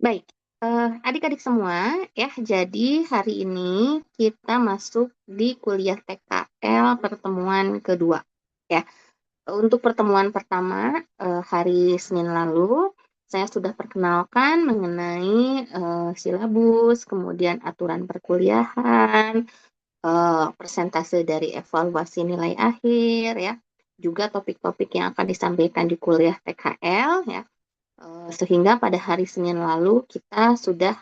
Baik, adik-adik semua ya, jadi hari ini kita masuk di kuliah TKL pertemuan kedua ya. Untuk pertemuan pertama hari Senin lalu, saya sudah perkenalkan mengenai silabus, kemudian aturan perkuliahan, persentase dari evaluasi nilai akhir ya, juga topik-topik yang akan disampaikan di kuliah TKL ya. Sehingga pada hari Senin lalu kita sudah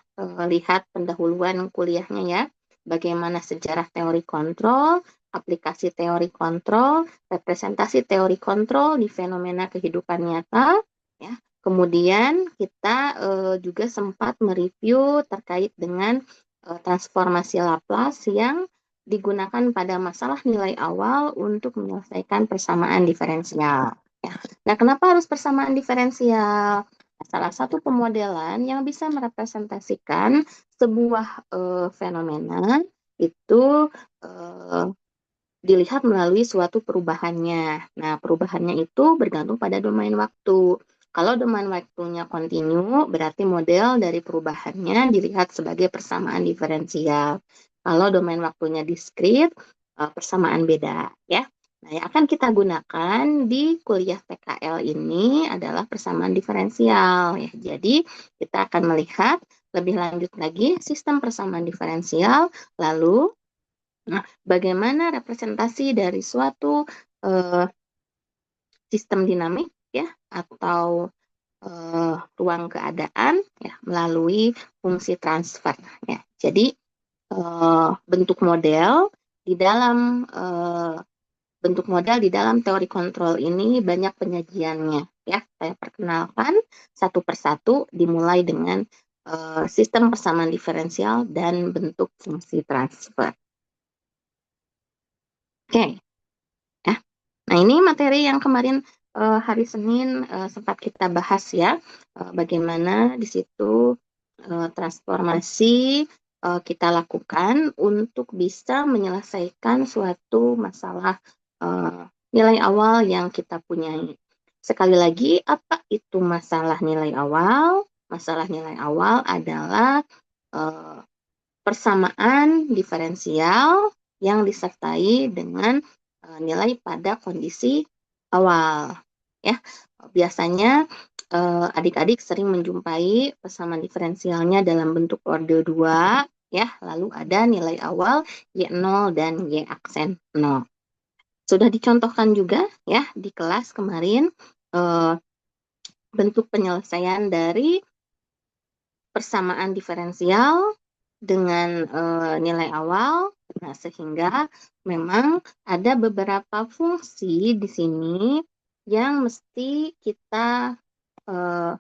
lihat pendahuluan kuliahnya ya, bagaimana sejarah teori kontrol, aplikasi teori kontrol, representasi teori kontrol di fenomena kehidupan nyata, ya. Kemudian kita juga sempat mereview terkait dengan transformasi Laplace yang digunakan pada masalah nilai awal untuk menyelesaikan persamaan diferensial. Ya. Nah, kenapa harus persamaan diferensial? Salah satu pemodelan yang bisa merepresentasikan sebuah fenomena itu eh, dilihat melalui suatu perubahannya. Nah, perubahannya itu bergantung pada domain waktu. Kalau domain waktunya kontinu, berarti model dari perubahannya dilihat sebagai persamaan diferensial. Kalau domain waktunya diskrit, persamaan beda, ya. Nah, yang akan kita gunakan di kuliah PKL ini adalah persamaan diferensial, ya. Jadi, kita akan melihat lebih lanjut lagi sistem persamaan diferensial, lalu nah, bagaimana representasi dari suatu eh, sistem dinamik ya atau ruang keadaan ya melalui fungsi transfer ya. Jadi bentuk model di dalam bentuk model di dalam teori kontrol ini banyak penyajiannya ya. Saya perkenalkan satu persatu dimulai dengan sistem persamaan diferensial dan bentuk fungsi transfer. Oke. Ya. Nah, ini materi yang kemarin hari Senin sempat kita bahas ya, bagaimana di situ transformasi kita lakukan untuk bisa menyelesaikan suatu masalah nilai awal yang kita punyai. Sekali lagi, apa itu masalah nilai awal? Masalah nilai awal adalah eh, persamaan diferensial yang disertai dengan nilai pada kondisi awal. Ya, biasanya adik-adik sering menjumpai persamaan diferensialnya dalam bentuk orde 2, ya, lalu ada nilai awal Y0 dan Y aksen 0. Sudah dicontohkan juga ya di kelas kemarin eh, bentuk penyelesaian dari persamaan diferensial dengan nilai awal. Nah, sehingga memang ada beberapa fungsi di sini yang mesti kita eh,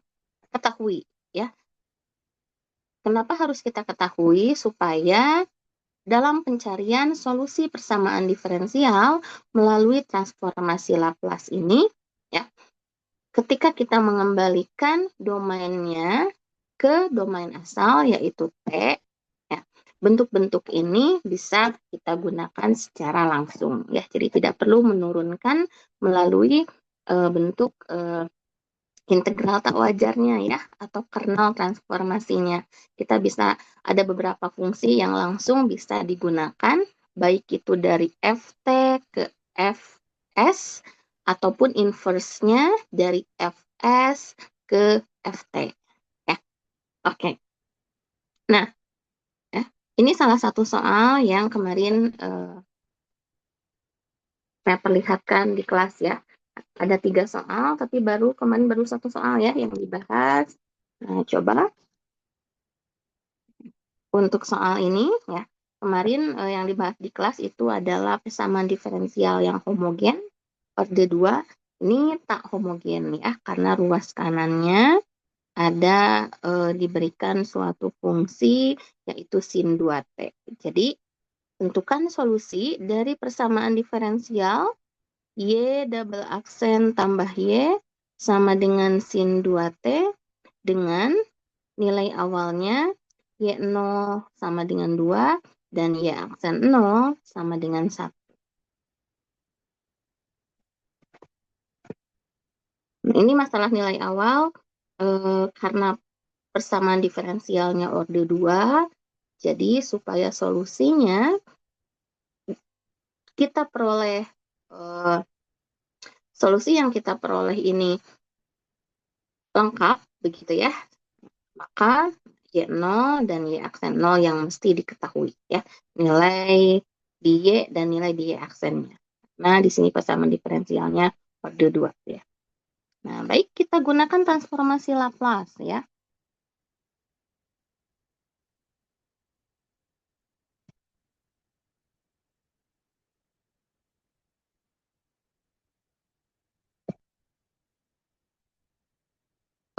ketahui ya. Kenapa harus kita ketahui supaya dalam pencarian solusi persamaan diferensial melalui transformasi Laplace ini ya, ketika kita mengembalikan domainnya ke domain asal yaitu T, ya, bentuk-bentuk ini bisa kita gunakan secara langsung ya. Jadi tidak perlu menurunkan melalui bentuk integral tak wajarnya ya atau kernel transformasinya. Kita bisa ada beberapa fungsi yang langsung bisa digunakan baik itu dari Ft ke Fs ataupun inverse-nya dari Fs ke Ft ya. Oke. Nah, ya, ini salah satu soal yang kemarin saya perlihatkan di kelas ya. Ada 3 soal, tapi kemarin baru 1 soal ya yang dibahas. Nah, coba untuk soal ini ya, kemarin yang dibahas di kelas itu adalah persamaan diferensial yang homogen, orde 2. Ini tak homogen ya, karena ruas kanannya ada diberikan suatu fungsi yaitu sin 2T. Jadi, tentukan solusi dari persamaan diferensial Y double aksen tambah Y sama dengan sin 2T dengan nilai awalnya Y0 sama dengan 2 dan Y aksen 0 sama dengan 1. Ini masalah nilai awal karena persamaan diferensialnya orde 2. Jadi supaya solusinya kita peroleh solusi yang kita peroleh ini lengkap begitu ya, maka Y0 dan Y aksen 0 yang mesti diketahui ya, nilai di Y dan nilai di Y aksennya. Nah, di sini persamaan diferensialnya orde 2 ya. Nah, baik, kita gunakan transformasi Laplace ya.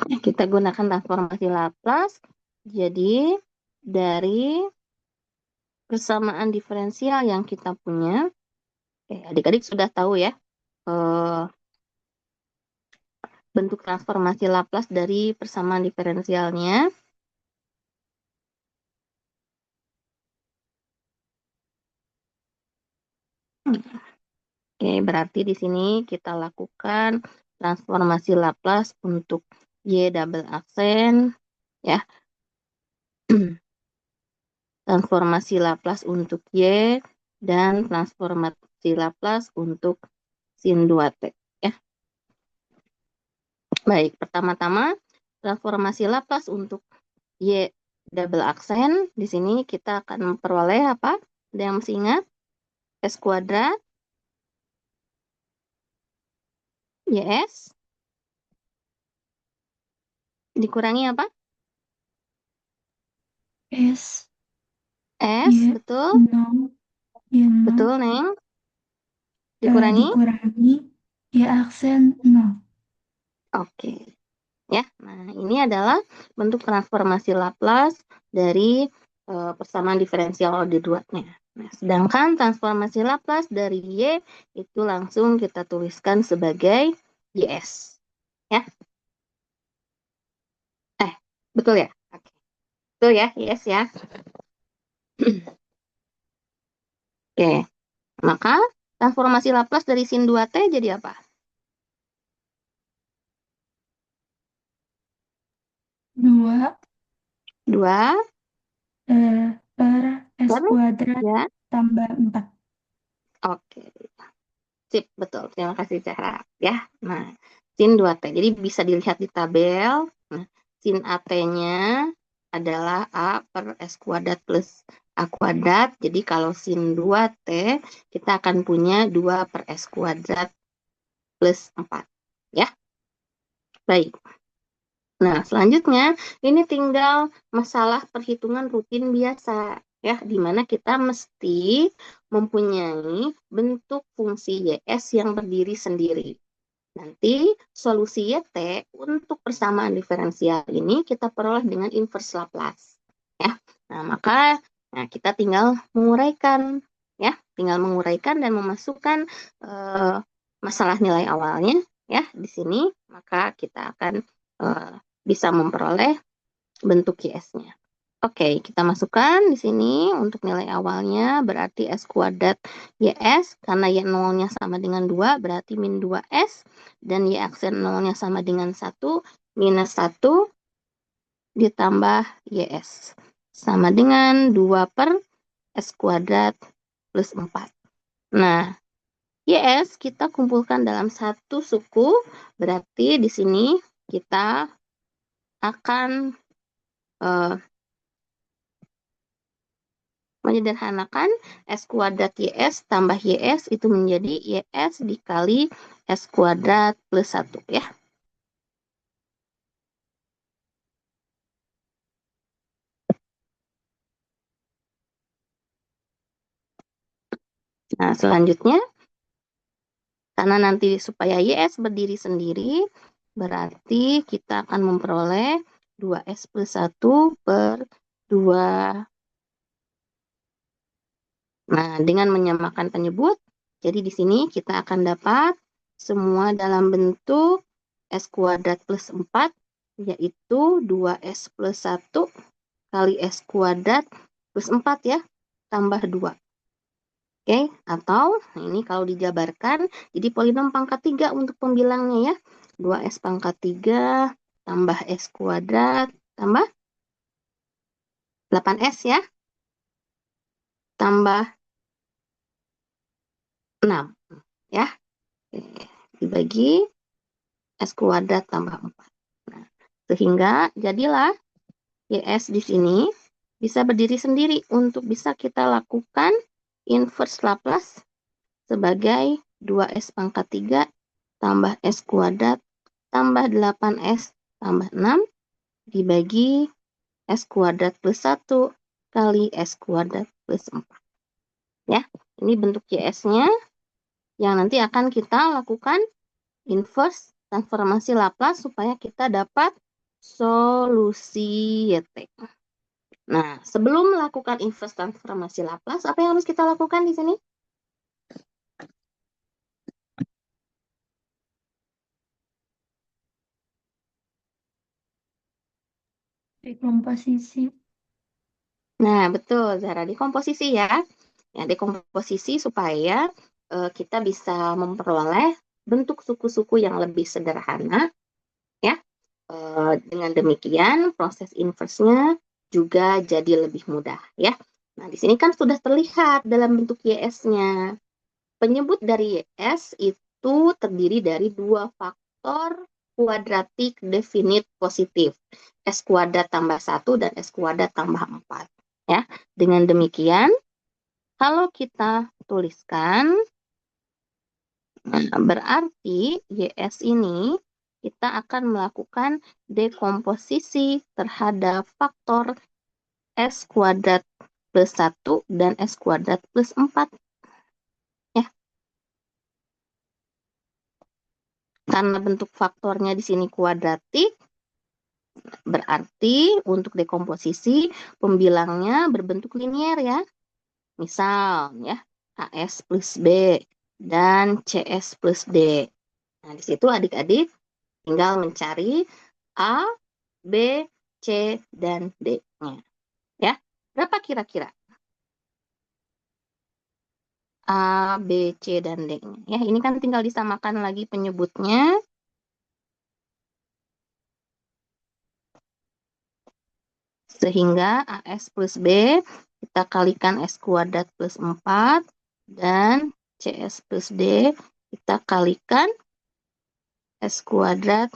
Kita gunakan transformasi Laplace. Jadi, dari persamaan diferensial yang kita punya, adik-adik sudah tahu ya, bentuk transformasi Laplace dari persamaan diferensialnya. Oke, berarti di sini kita lakukan transformasi Laplace untuk Y double aksen, ya. Transformasi Laplace untuk Y dan transformasi Laplace untuk sin 2T, ya. Baik, pertama-tama transformasi Laplace untuk Y double aksen. Di sini kita akan memperoleh apa? Ada yang masih ingat? S kuadrat YS dikurangi apa? S S, Y betul? 0 Y 0 Betul, Neng. Dikurangi? dikurangi Y aksen 0. Oke. Ya, nah ini adalah bentuk transformasi Laplace dari persamaan diferensial orde 2-nya. Nah, sedangkan transformasi Laplace dari Y itu langsung kita tuliskan sebagai YS. Ya. Betul ya? Oke. Betul ya, YS ya. Oke. Maka transformasi Laplace dari sin 2T jadi apa? 2 2 per S per kuadrat ya. tambah 4. Oke. Sip, betul. Terima kasih, Zahra. Ya, nah, sin 2T. Jadi bisa dilihat di tabel. Nah, sin AT-nya adalah A per S kuadrat plus A kuadrat. Jadi kalau sin 2T, kita akan punya 2 per S kuadrat plus 4. Ya, baik. Nah, selanjutnya ini tinggal masalah perhitungan rutin biasa. Ya, di mana kita mesti mempunyai bentuk fungsi YS yang berdiri sendiri. Nanti solusi YT untuk persamaan diferensial ini kita peroleh dengan inverse Laplace. Ya. Nah, maka kita tinggal menguraikan ya, tinggal menguraikan dan memasukkan masalah nilai awalnya ya di sini, maka kita akan bisa memperoleh bentuk YS-nya. Oke, kita masukkan di sini untuk nilai awalnya berarti S kuadrat YS, karena Y 0-nya sama dengan 2, berarti min 2S, dan Y aksen 0-nya sama dengan 1, minus 1, ditambah YS. Sama dengan 2 per S kuadrat plus 4. Nah, YS kita kumpulkan dalam satu suku, berarti di sini kita akan menyederhanakan S kuadrat YS tambah YS itu menjadi YS dikali S kuadrat plus 1 ya. Nah, selanjutnya karena nanti supaya YS berdiri sendiri, berarti kita akan memperoleh 2S plus 1 per 2. Nah, dengan menyamakan penyebut, jadi di sini kita akan dapat semua dalam bentuk S kuadrat plus 4, yaitu 2S plus 1 kali S kuadrat plus 4 ya, tambah 2. Oke, atau ini kalau dijabarkan, jadi polinom pangkat 3 untuk pembilangnya ya. 2S pangkat 3 tambah S kuadrat tambah 8S ya, tambah 6 ya. Oke, dibagi S kuadrat tambah 4. Nah, sehingga jadilah YS di sini bisa berdiri sendiri untuk bisa kita lakukan inverse Laplace sebagai 2S pangkat 3 tambah S kuadrat tambah 8S tambah 6 dibagi S kuadrat plus 1 kali S kuadrat plus 4. Ya, ini bentuk YS-nya yang nanti akan kita lakukan inverse transformasi Laplace supaya kita dapat solusi YT. Nah, sebelum melakukan inverse transformasi Laplace, apa yang harus kita lakukan di sini? Dekomposisi. Nah, betul, Zara, dekomposisi ya. Ya, dekomposisi supaya kita bisa memperoleh bentuk suku-suku yang lebih sederhana, ya. Dengan demikian, proses inverse-nya juga jadi lebih mudah, ya. Nah, di sini kan sudah terlihat dalam bentuk YS-nya. Penyebut dari YS itu terdiri dari dua faktor kuadratik definit positif. S kuadrat tambah 1 dan S kuadrat tambah 4. Ya. Dengan demikian, kalau kita tuliskan, berarti YS ini kita akan melakukan dekomposisi terhadap faktor S kuadrat plus 1 dan S kuadrat plus 4. Ya, karena bentuk faktornya di sini kuadratik, berarti untuk dekomposisi pembilangnya berbentuk linier ya. Misal ya, AS plus B dan CS plus D. Nah, di situ adik-adik tinggal mencari A, B, C, dan D-nya. Ya, berapa kira-kira? A, B, C, dan D-nya. Ya, ini kan tinggal disamakan lagi penyebutnya. Sehingga AS plus B kita kalikan S kuadrat plus 4 dan CS plus D kita kalikan S kuadrat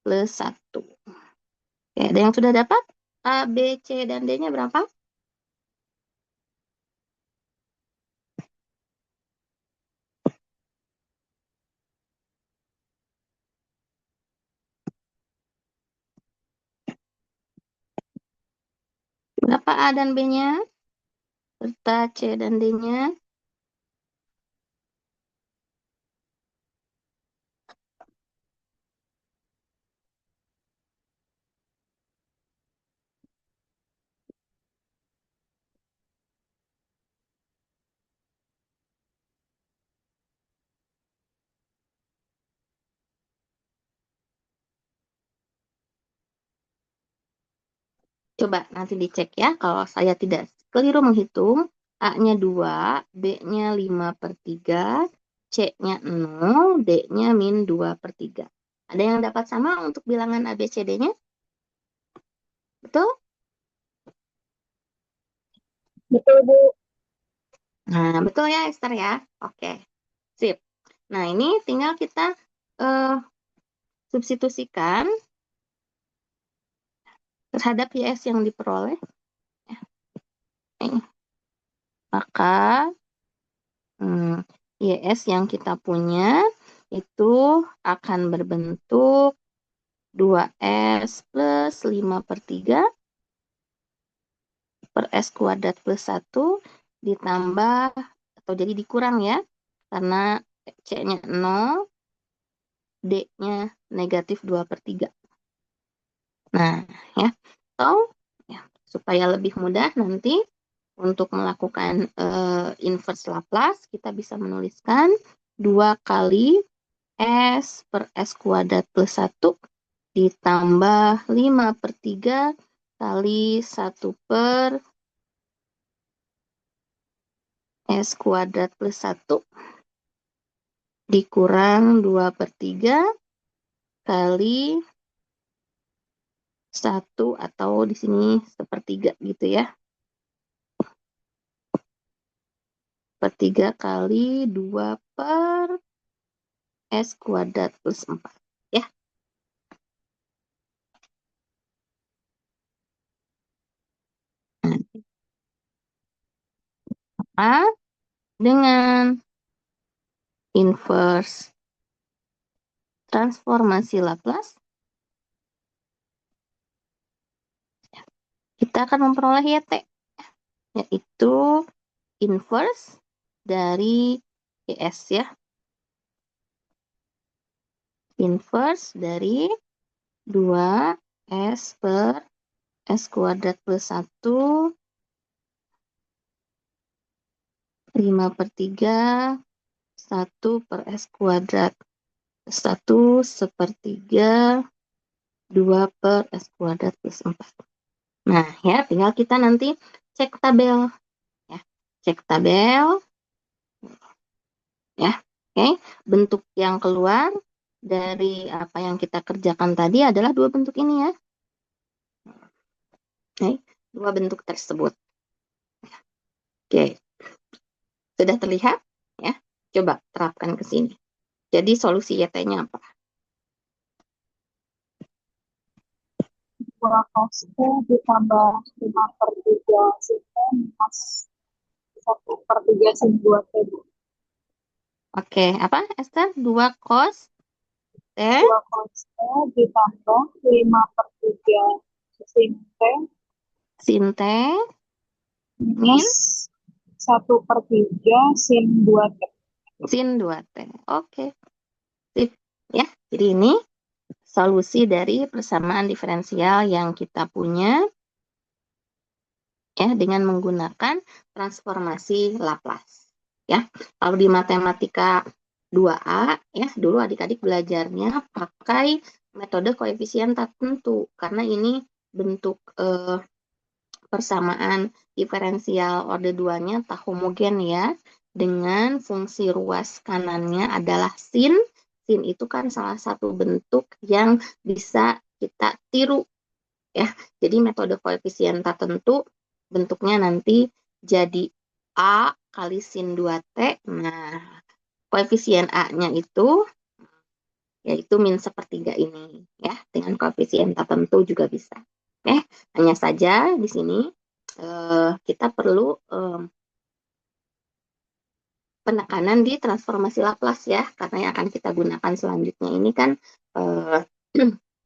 plus 1. Oke, ada yang sudah dapat? A, B, C, dan D-nya berapa? Berapa A dan B-nya? Serta C dan D-nya? Coba nanti dicek ya, kalau saya tidak keliru menghitung, A-nya 2, B-nya 5/3, C-nya 0, D-nya min 2/3. Ada yang dapat sama untuk bilangan A, B, C, D-nya? Betul? Betul, Bu. Nah, betul ya, Esther ya? Oke, sip. Nah, ini tinggal kita eh, substitusikan terhadap YS yang diperoleh. Nih. Maka YS yang kita punya itu akan berbentuk 2S plus 5/3 per S kuadrat plus 1 ditambah, atau jadi dikurang ya, karena C-nya 0, D-nya negatif 2/3. Nah, ya, atau ya, supaya lebih mudah nanti untuk melakukan inverse Laplace, kita bisa menuliskan 2 kali S per S kuadrat plus 1 ditambah 5/3 kali 1 per S kuadrat plus 1 dikurang 2/3 kali 1 atau di sini sepertiga gitu ya. Sepertiga kali 2 per S kuadrat plus 4 ya. Nah, dengan inverse transformasi Laplace, kita akan memperoleh YT, yaitu inverse dari YS ya. Inverse dari 2S per S kuadrat plus 1, 5/3, 1 per S kuadrat 1 sepertiga 2 per S kuadrat plus 4. Nah, ya tinggal kita nanti cek tabel. Ya, cek tabel. Ya, oke. Bentuk yang keluar dari apa yang kita kerjakan tadi adalah dua bentuk ini ya. Oke, dua bentuk tersebut. Oke, sudah terlihat? Ya, coba terapkan ke sini. Jadi solusi YT-nya apa? 2 cos T ditambah 5/3 sin T minus 1/3 sin 2T. Oke, apa Esther? 2 cos T 2 cos T ditambah 5/3 sin T sin T min minus 1/3 sin 2T. sin 2T. Oke, sip. Ya, jadi ini solusi dari persamaan diferensial yang kita punya ya dengan menggunakan transformasi Laplace. Ya, kalau di matematika 2A ya dulu adik-adik belajarnya pakai metode koefisien tak tentu karena ini bentuk persamaan diferensial orde 2-nya tak homogen ya dengan fungsi ruas kanannya adalah sin. Sin itu kan salah satu bentuk yang bisa kita tiru ya. Jadi metode koefisien tak tentu bentuknya nanti jadi A kali sin 2T. Nah, koefisien A-nya itu yaitu min sepertiga ini ya. Dengan koefisien tak tentu juga bisa. Hanya saja di sini kita perlu penekanan di transformasi Laplace ya, karena yang akan kita gunakan selanjutnya ini kan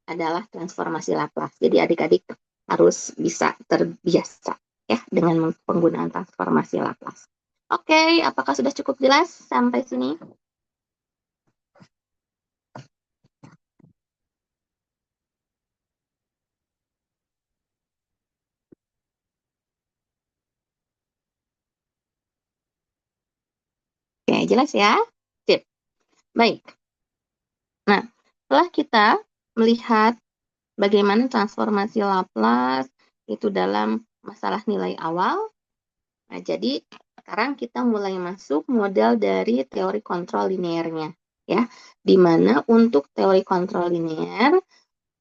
adalah transformasi Laplace. Jadi adik-adik harus bisa terbiasa ya dengan penggunaan transformasi Laplace. Oke, apakah sudah cukup jelas sampai sini? Oke, jelas ya? Sip. Baik. Nah, setelah kita melihat bagaimana transformasi Laplace itu dalam masalah nilai awal, nah jadi sekarang kita mulai masuk model dari teori kontrol linearnya, ya, di mana untuk teori kontrol linear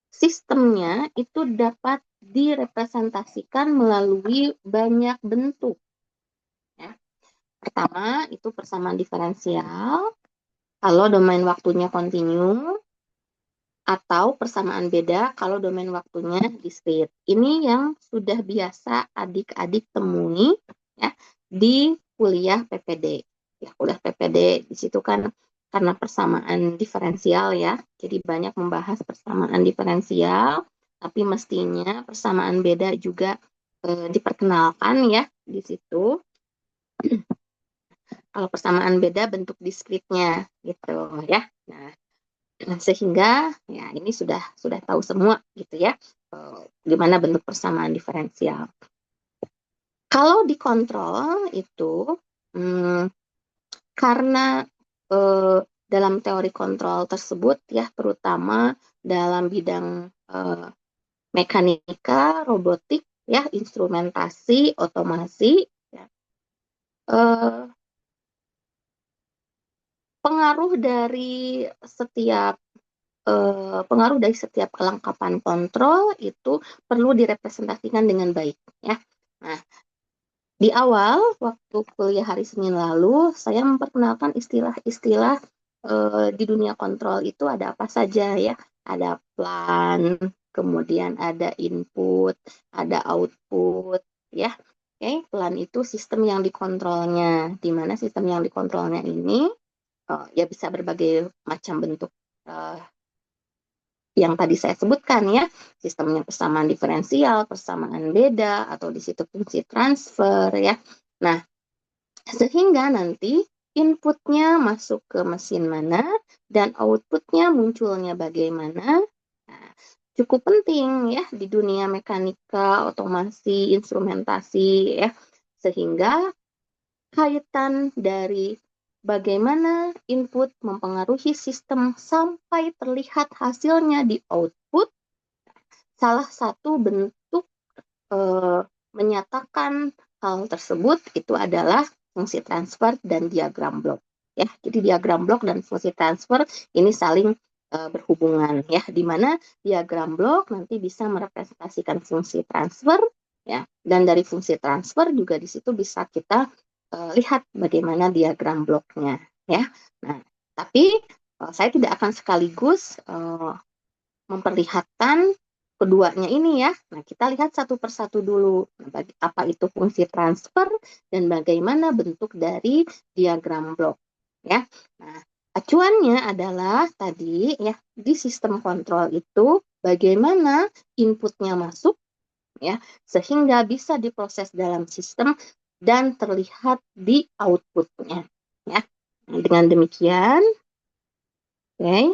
sistemnya itu dapat direpresentasikan melalui banyak bentuk. Ya. Pertama itu persamaan diferensial kalau domain waktunya kontinu, atau persamaan beda kalau domain waktunya diskrit. Ini yang sudah biasa adik-adik temui ya di kuliah PPD. Ya, kuliah PPD di situ kan karena persamaan diferensial ya. Jadi banyak membahas persamaan diferensial, tapi mestinya persamaan beda juga diperkenalkan ya di situ. Kalau persamaan beda bentuk diskritnya gitu ya. Nah, sehingga ya ini sudah tahu semua gitu ya gimana bentuk persamaan diferensial. Kalau dikontrol itu karena dalam teori kontrol tersebut ya terutama dalam bidang mekanika, robotik ya, instrumentasi, otomasi ya, pengaruh dari setiap pengaruh dari setiap kelengkapan kontrol itu perlu direpresentasikan dengan baik ya. Nah, di awal waktu kuliah hari Senin lalu saya memperkenalkan istilah-istilah di dunia kontrol itu ada apa saja ya. Ada plan, kemudian ada input, ada output ya. Oke, plan itu sistem yang dikontrolnya. Di mana sistem yang dikontrolnya ini ya bisa berbagai macam bentuk eh, yang tadi saya sebutkan ya, sistemnya persamaan diferensial, persamaan beda, atau di situ fungsi transfer ya. Nah, sehingga nanti inputnya masuk ke mesin mana dan outputnya munculnya bagaimana. Nah, cukup penting ya di dunia mekanika, otomasi, instrumentasi ya. Sehingga kaitan dari bagaimana input mempengaruhi sistem sampai terlihat hasilnya di output, salah satu bentuk menyatakan hal tersebut itu adalah fungsi transfer dan diagram blok. Ya, jadi diagram blok dan fungsi transfer ini saling berhubungan ya, di mana diagram blok nanti bisa merepresentasikan fungsi transfer ya, dan dari fungsi transfer juga di situ bisa kita lihat bagaimana diagram bloknya ya. Nah, tapi saya tidak akan sekaligus memperlihatkan keduanya ini ya. Nah, kita lihat satu persatu dulu. Apa itu fungsi transfer dan bagaimana bentuk dari diagram blok. Ya. Nah, acuannya adalah tadi ya di sistem kontrol itu bagaimana inputnya masuk ya sehingga bisa diproses dalam sistem dan terlihat di outputnya ya. Nah, dengan demikian, oke. Okay.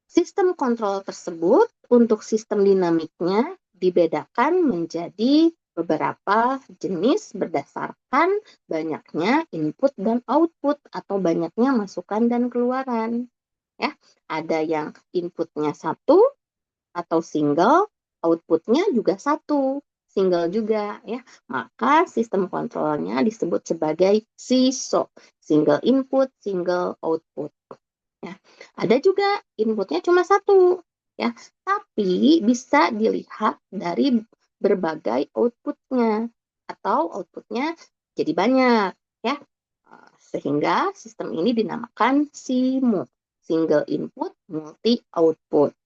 Sistem kontrol tersebut untuk sistem dinamiknya dibedakan menjadi beberapa jenis berdasarkan banyaknya input dan output atau banyaknya masukan dan keluaran. Ya, ada yang inputnya satu atau single, outputnya juga satu, single juga ya. Maka sistem kontrolnya disebut sebagai SISO, single input, single output. Ya. Ada juga inputnya cuma satu, ya, tapi bisa dilihat dari berbagai outputnya atau outputnya jadi banyak, ya. Sehingga sistem ini dinamakan SIMO, single input multi output.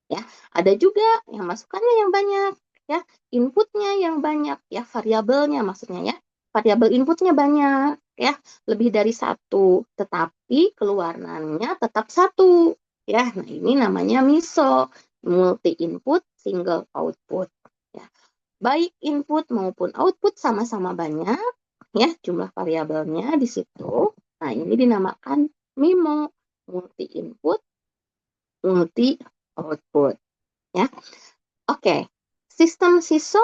Ya, ada juga yang masukannya yang banyak, ya, inputnya yang banyak, ya, variabelnya maksudnya ya, variabel inputnya banyak, ya, lebih dari satu, tetapi keluarannya tetap satu, ya. Nah, ini namanya MISO, multi input, single output, ya. Baik input maupun output sama-sama banyak, ya, jumlah variabelnya di situ. Nah, ini dinamakan MIMO, multi input, multi output. Ya, oke. Sistem SISO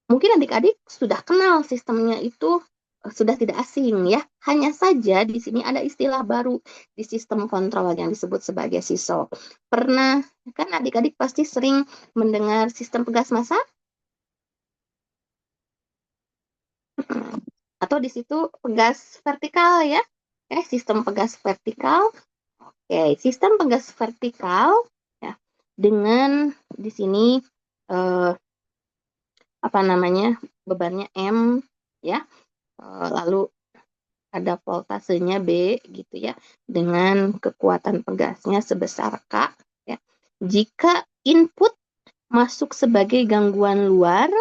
mungkin adik-adik sudah kenal sistemnya itu sudah tidak asing ya. Hanya saja di sini ada istilah baru di sistem kontrol yang disebut sebagai SISO. Pernah kan adik-adik pasti sering mendengar sistem pegas massa atau di situ pegas vertikal ya. Sistem pegas vertikal. Oke, sistem pegas vertikal ya dengan di sini eh, apa namanya bebannya M ya. Lalu ada voltasenya B gitu ya dengan kekuatan pegasnya sebesar K ya. Jika input masuk sebagai gangguan luar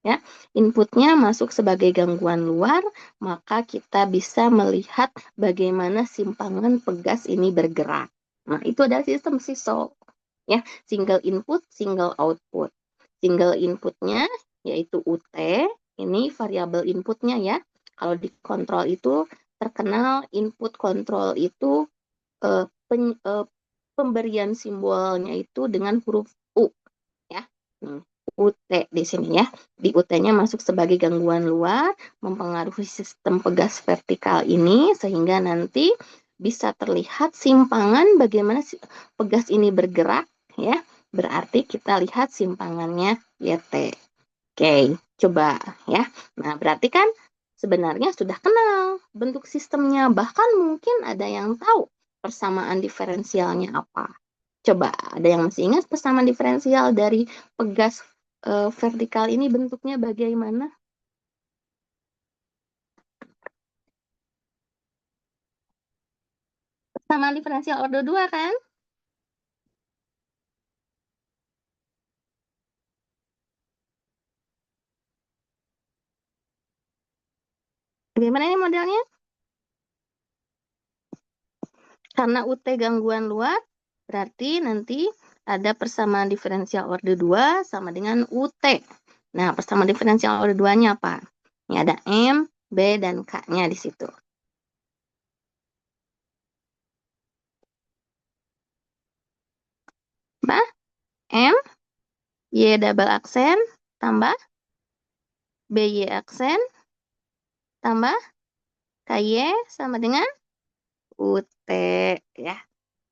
ya, inputnya masuk sebagai gangguan luar, maka kita bisa melihat bagaimana simpangan pegas ini bergerak. Nah, itu adalah sistem SISO ya, single input, single output. Single inputnya yaitu UT, ini variabel inputnya ya. Kalau di kontrol itu terkenal input kontrol itu eh, pen, eh, pemberian simbolnya itu dengan huruf U ya. UT di sini ya. Di UT-nya masuk sebagai gangguan luar, mempengaruhi sistem pegas vertikal ini sehingga nanti bisa terlihat simpangan bagaimana pegas ini bergerak ya. Berarti kita lihat simpangannya YT. Oke, coba ya. Nah, berarti kan sebenarnya sudah kenal bentuk sistemnya, bahkan mungkin ada yang tahu persamaan diferensialnya apa? Coba, ada yang masih ingat persamaan diferensial dari pegas vertikal ini bentuknya bagaimana? Persamaan diferensial order 2 kan? Bagaimana ini modelnya? Karena UT gangguan luar, berarti nanti ada persamaan diferensial order 2 sama dengan UT. Nah, persamaan diferensial order 2-nya apa? Ini ada M, B, dan K-nya di situ. Apa? M, Y double aksen, tambah BY aksen, tambah KY sama dengan UT, ya.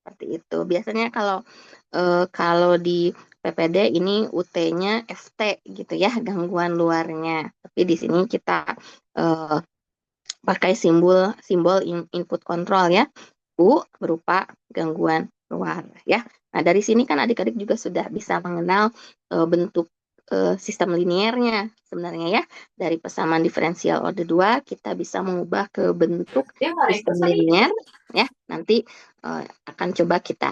Seperti itu. Biasanya kalau di PPD ini UT-nya FT gitu ya, gangguan luarnya. Tapi di sini kita eh, pakai simbol input control ya. U berupa gangguan luar ya. Nah, dari sini kan adik-adik juga sudah bisa mengenal bentuk sistem linearnya sebenarnya ya. Dari persamaan diferensial order 2 kita bisa mengubah ke bentuk sistem linear ya. Nanti akan coba kita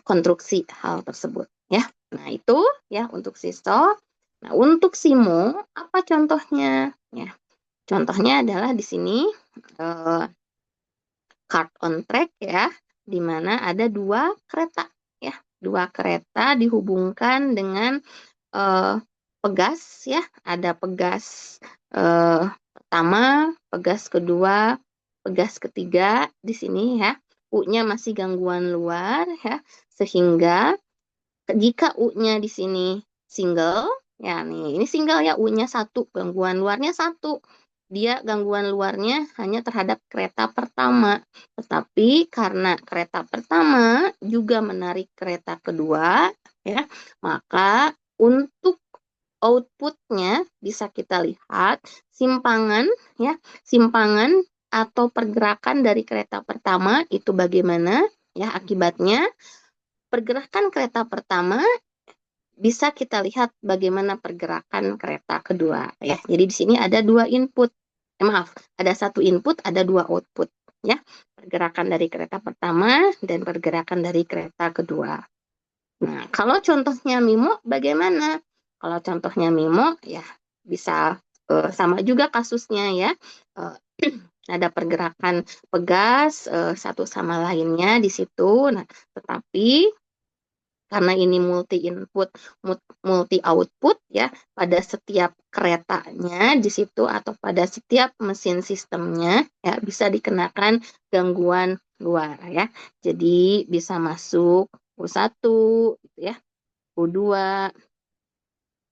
konstruksi hal tersebut ya. Nah, itu ya untuk SISO. Nah, untuk SIMO apa contohnya? Ya, contohnya adalah di sini uh, card on track ya, di mana ada dua kereta ya, dua kereta dihubungkan dengan uh, pegas ya, ada pegas pertama, pegas kedua, pegas ketiga di sini ya. U-nya masih gangguan luar ya, sehingga jika U-nya di sini single, ya nih, ini single ya, U-nya satu, gangguan luarnya satu. Dia gangguan luarnya hanya terhadap kereta pertama. Tetapi karena kereta pertama juga menarik kereta kedua, ya, maka untuk outputnya bisa kita lihat simpangan, ya, simpangan atau pergerakan dari kereta pertama itu bagaimana, ya, akibatnya pergerakan kereta pertama bisa kita lihat bagaimana pergerakan kereta kedua ya. Jadi di sini ada dua input. Maaf, ada satu input, ada dua output ya. Pergerakan dari kereta pertama dan pergerakan dari kereta kedua. Nah, kalau contohnya Mimo bagaimana? Kalau contohnya Mimo ya bisa sama juga kasusnya ya. Uh, ada pergerakan pegas satu sama lainnya di situ. Nah, tetapi karena ini multi input, multi output ya, pada setiap keretanya di situ atau pada setiap mesin sistemnya ya bisa dikenakan gangguan luar ya. Jadi bisa masuk U1 gitu ya, U2,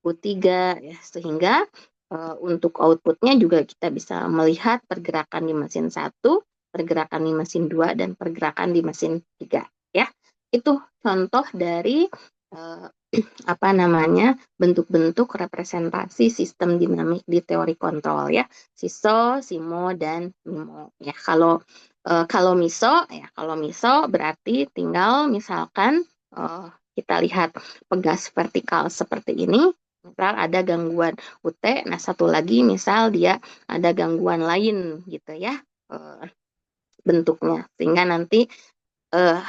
U3 ya, sehingga untuk outputnya juga kita bisa melihat pergerakan di mesin 1, pergerakan di mesin 2, dan pergerakan di mesin 3 ya. Itu contoh dari apa namanya bentuk-bentuk representasi sistem dinamik di teori kontrol ya, SISO, SIMO, dan MIMO ya. Kalau MISO berarti tinggal misalkan kita lihat pegas vertikal seperti ini, misal ada gangguan UT, nah satu lagi misal dia ada gangguan lain gitu ya bentuknya, sehingga nanti eh,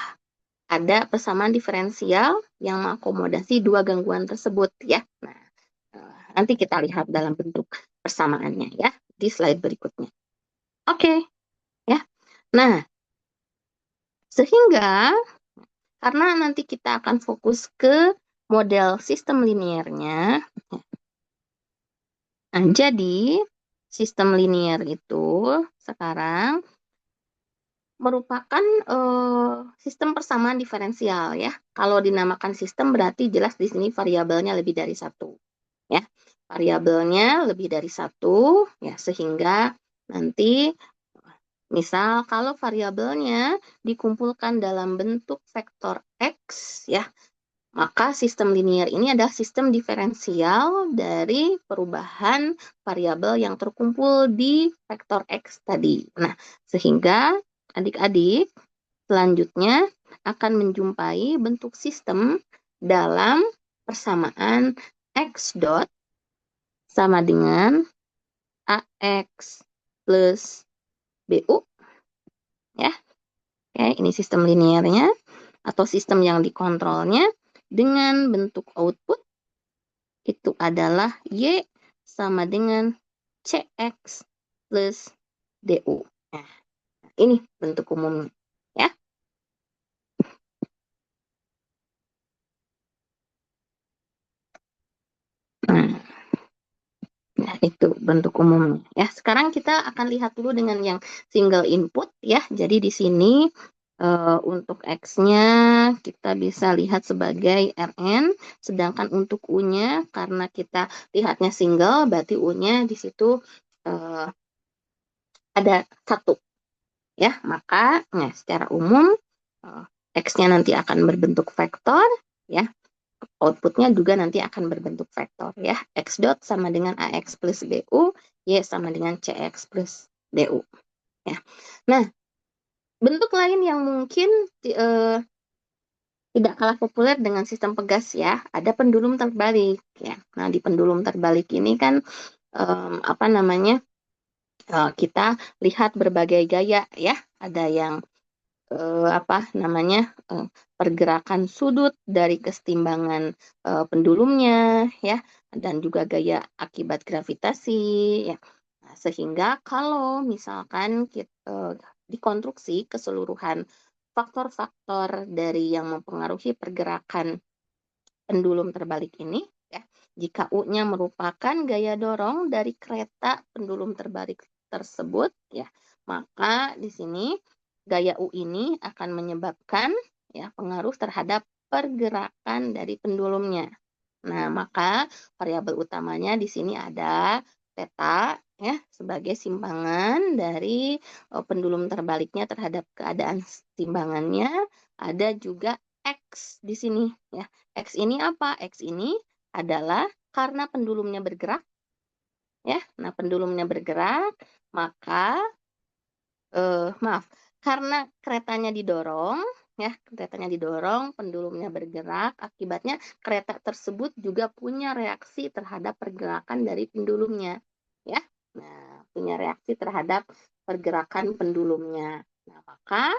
ada persamaan diferensial yang mengakomodasi dua gangguan tersebut ya. Nah, nanti kita lihat dalam bentuk persamaannya ya di slide berikutnya. Oke, ya. Nah, sehingga karena nanti kita akan fokus ke model sistem linearnya. Nah, jadi sistem linear itu sekarang merupakan sistem persamaan diferensial ya. Kalau dinamakan sistem berarti jelas di sini variabelnya lebih dari satu ya. Variabelnya lebih dari satu ya, sehingga nanti misal kalau variabelnya dikumpulkan dalam bentuk vektor X ya, maka sistem linear ini adalah sistem diferensial dari perubahan variabel yang terkumpul di vektor X tadi. Nah, sehingga adik-adik selanjutnya akan menjumpai bentuk sistem dalam persamaan X dot sama dengan AX plus BU. Ya, oke, ini sistem linearnya atau sistem yang dikontrolnya dengan bentuk output itu adalah Y sama dengan CX plus DU. Nah, ini bentuk umumnya. Ya. Nah, itu bentuk umumnya. Ya, sekarang kita akan lihat dulu dengan yang single input ya. Jadi di sini untuk X-nya kita bisa lihat sebagai Rn, sedangkan untuk U-nya karena kita lihatnya single, berarti U-nya di situ ada 1. Ya, maka secara umum X-nya nanti akan berbentuk vektor, ya. Outputnya juga nanti akan berbentuk vektor, ya. X dot sama dengan AX plus BU, Y sama dengan CX plus DU. Ya. Nah, bentuk lain yang mungkin tidak kalah populer dengan sistem pegas ya, ada pendulum terbalik ya. Nah, di pendulum terbalik ini kan apa namanya? Kita lihat berbagai gaya ya. Ada yang apa namanya? Pergerakan sudut dari kesetimbangan pendulumnya ya, dan juga gaya akibat gravitasi ya. Nah, sehingga kalau misalkan kita dikonstruksi keseluruhan faktor-faktor dari yang mempengaruhi pergerakan pendulum terbalik ini, ya, jika U-nya merupakan gaya dorong dari kereta pendulum terbalik tersebut, ya, maka di sini gaya U ini akan menyebabkan ya pengaruh terhadap pergerakan dari pendulumnya. Nah, maka variabel utamanya di sini ada theta ya sebagai simpangan dari pendulum terbaliknya terhadap keadaan simpangannya, ada juga X di sini ya. X ini apa? X ini adalah karena pendulumnya bergerak ya. Nah, pendulumnya bergerak, maka maaf, karena keretanya didorong ya, keretanya didorong, pendulumnya bergerak, akibatnya kereta tersebut juga punya reaksi terhadap pergerakan dari pendulumnya ya. Nah, punya reaksi terhadap pergerakan pendulumnya. Nah, maka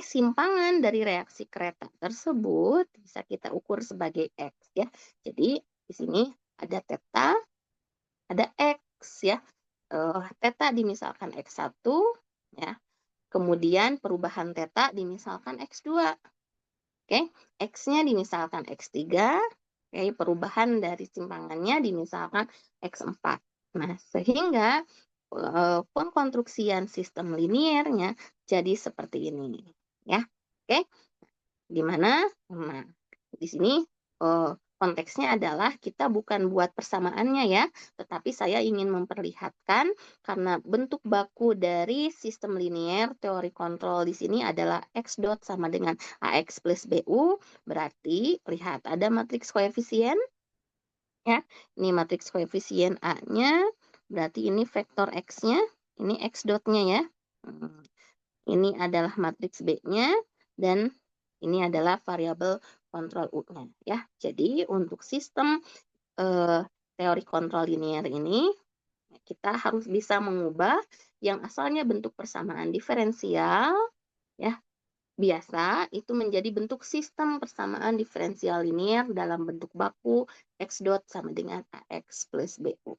simpangan dari reaksi kereta tersebut bisa kita ukur sebagai X ya. Jadi di sini ada theta, ada X ya. Theta dimisalkan X1 ya. Kemudian perubahan theta dimisalkan X2. Oke, X-nya dimisalkan X3, oke, perubahan dari simpangannya dimisalkan X4. Nah, sehingga pengkonstruksian sistem linearnya jadi seperti ini, ya. Oke, gimana? Nah, di sini konteksnya adalah kita bukan buat persamaannya ya, tetapi saya ingin memperlihatkan karena bentuk baku dari sistem linear teori kontrol di sini adalah X dot sama dengan AX plus BU, berarti lihat ada matriks koefisien ya. Ini matriks koefisien A-nya, berarti ini vektor X-nya, ini X dot-nya ya. Ini adalah matriks B-nya dan ini adalah variabel kontrol U-nya ya. Jadi untuk sistem teori kontrol linear ini kita harus bisa mengubah yang asalnya bentuk persamaan diferensial ya biasa itu menjadi bentuk sistem persamaan diferensial linear dalam bentuk baku X dot sama dengan AX plus BU.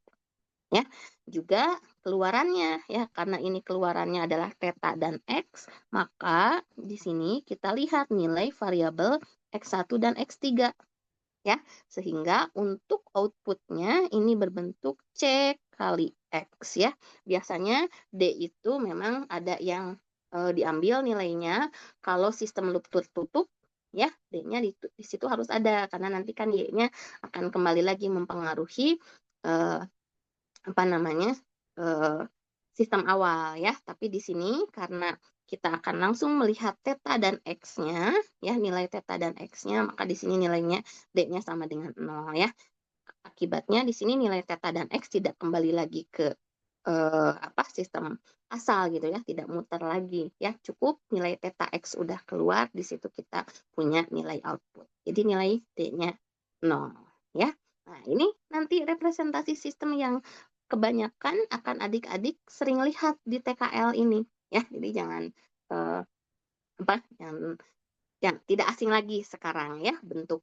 Ya, juga keluarannya ya, karena ini keluarannya adalah theta dan X, maka di sini kita lihat nilai variabel X1 dan X3 ya, sehingga untuk outputnya ini berbentuk C kali X ya. Biasanya D itu memang ada yang diambil nilainya kalau sistem loop tertutup ya, D-nya di situ harus ada karena nanti kan Y-nya akan kembali lagi mempengaruhi apa namanya sistem awal ya. Tapi di sini karena kita akan langsung melihat theta dan X-nya ya, nilai theta dan X-nya, maka di sini nilainya D-nya sama dengan 0 ya. Akibatnya di sini nilai theta dan X tidak kembali lagi ke sistem asal gitu ya, tidak muter lagi ya, cukup nilai theta x udah keluar, di situ kita punya nilai output. Jadi nilai D-nya 0 ya. Nah, ini nanti representasi sistem yang kebanyakan akan adik-adik sering lihat di TKL ini ya. Jadi jangan eh, jangan yang tidak asing lagi sekarang ya, bentuk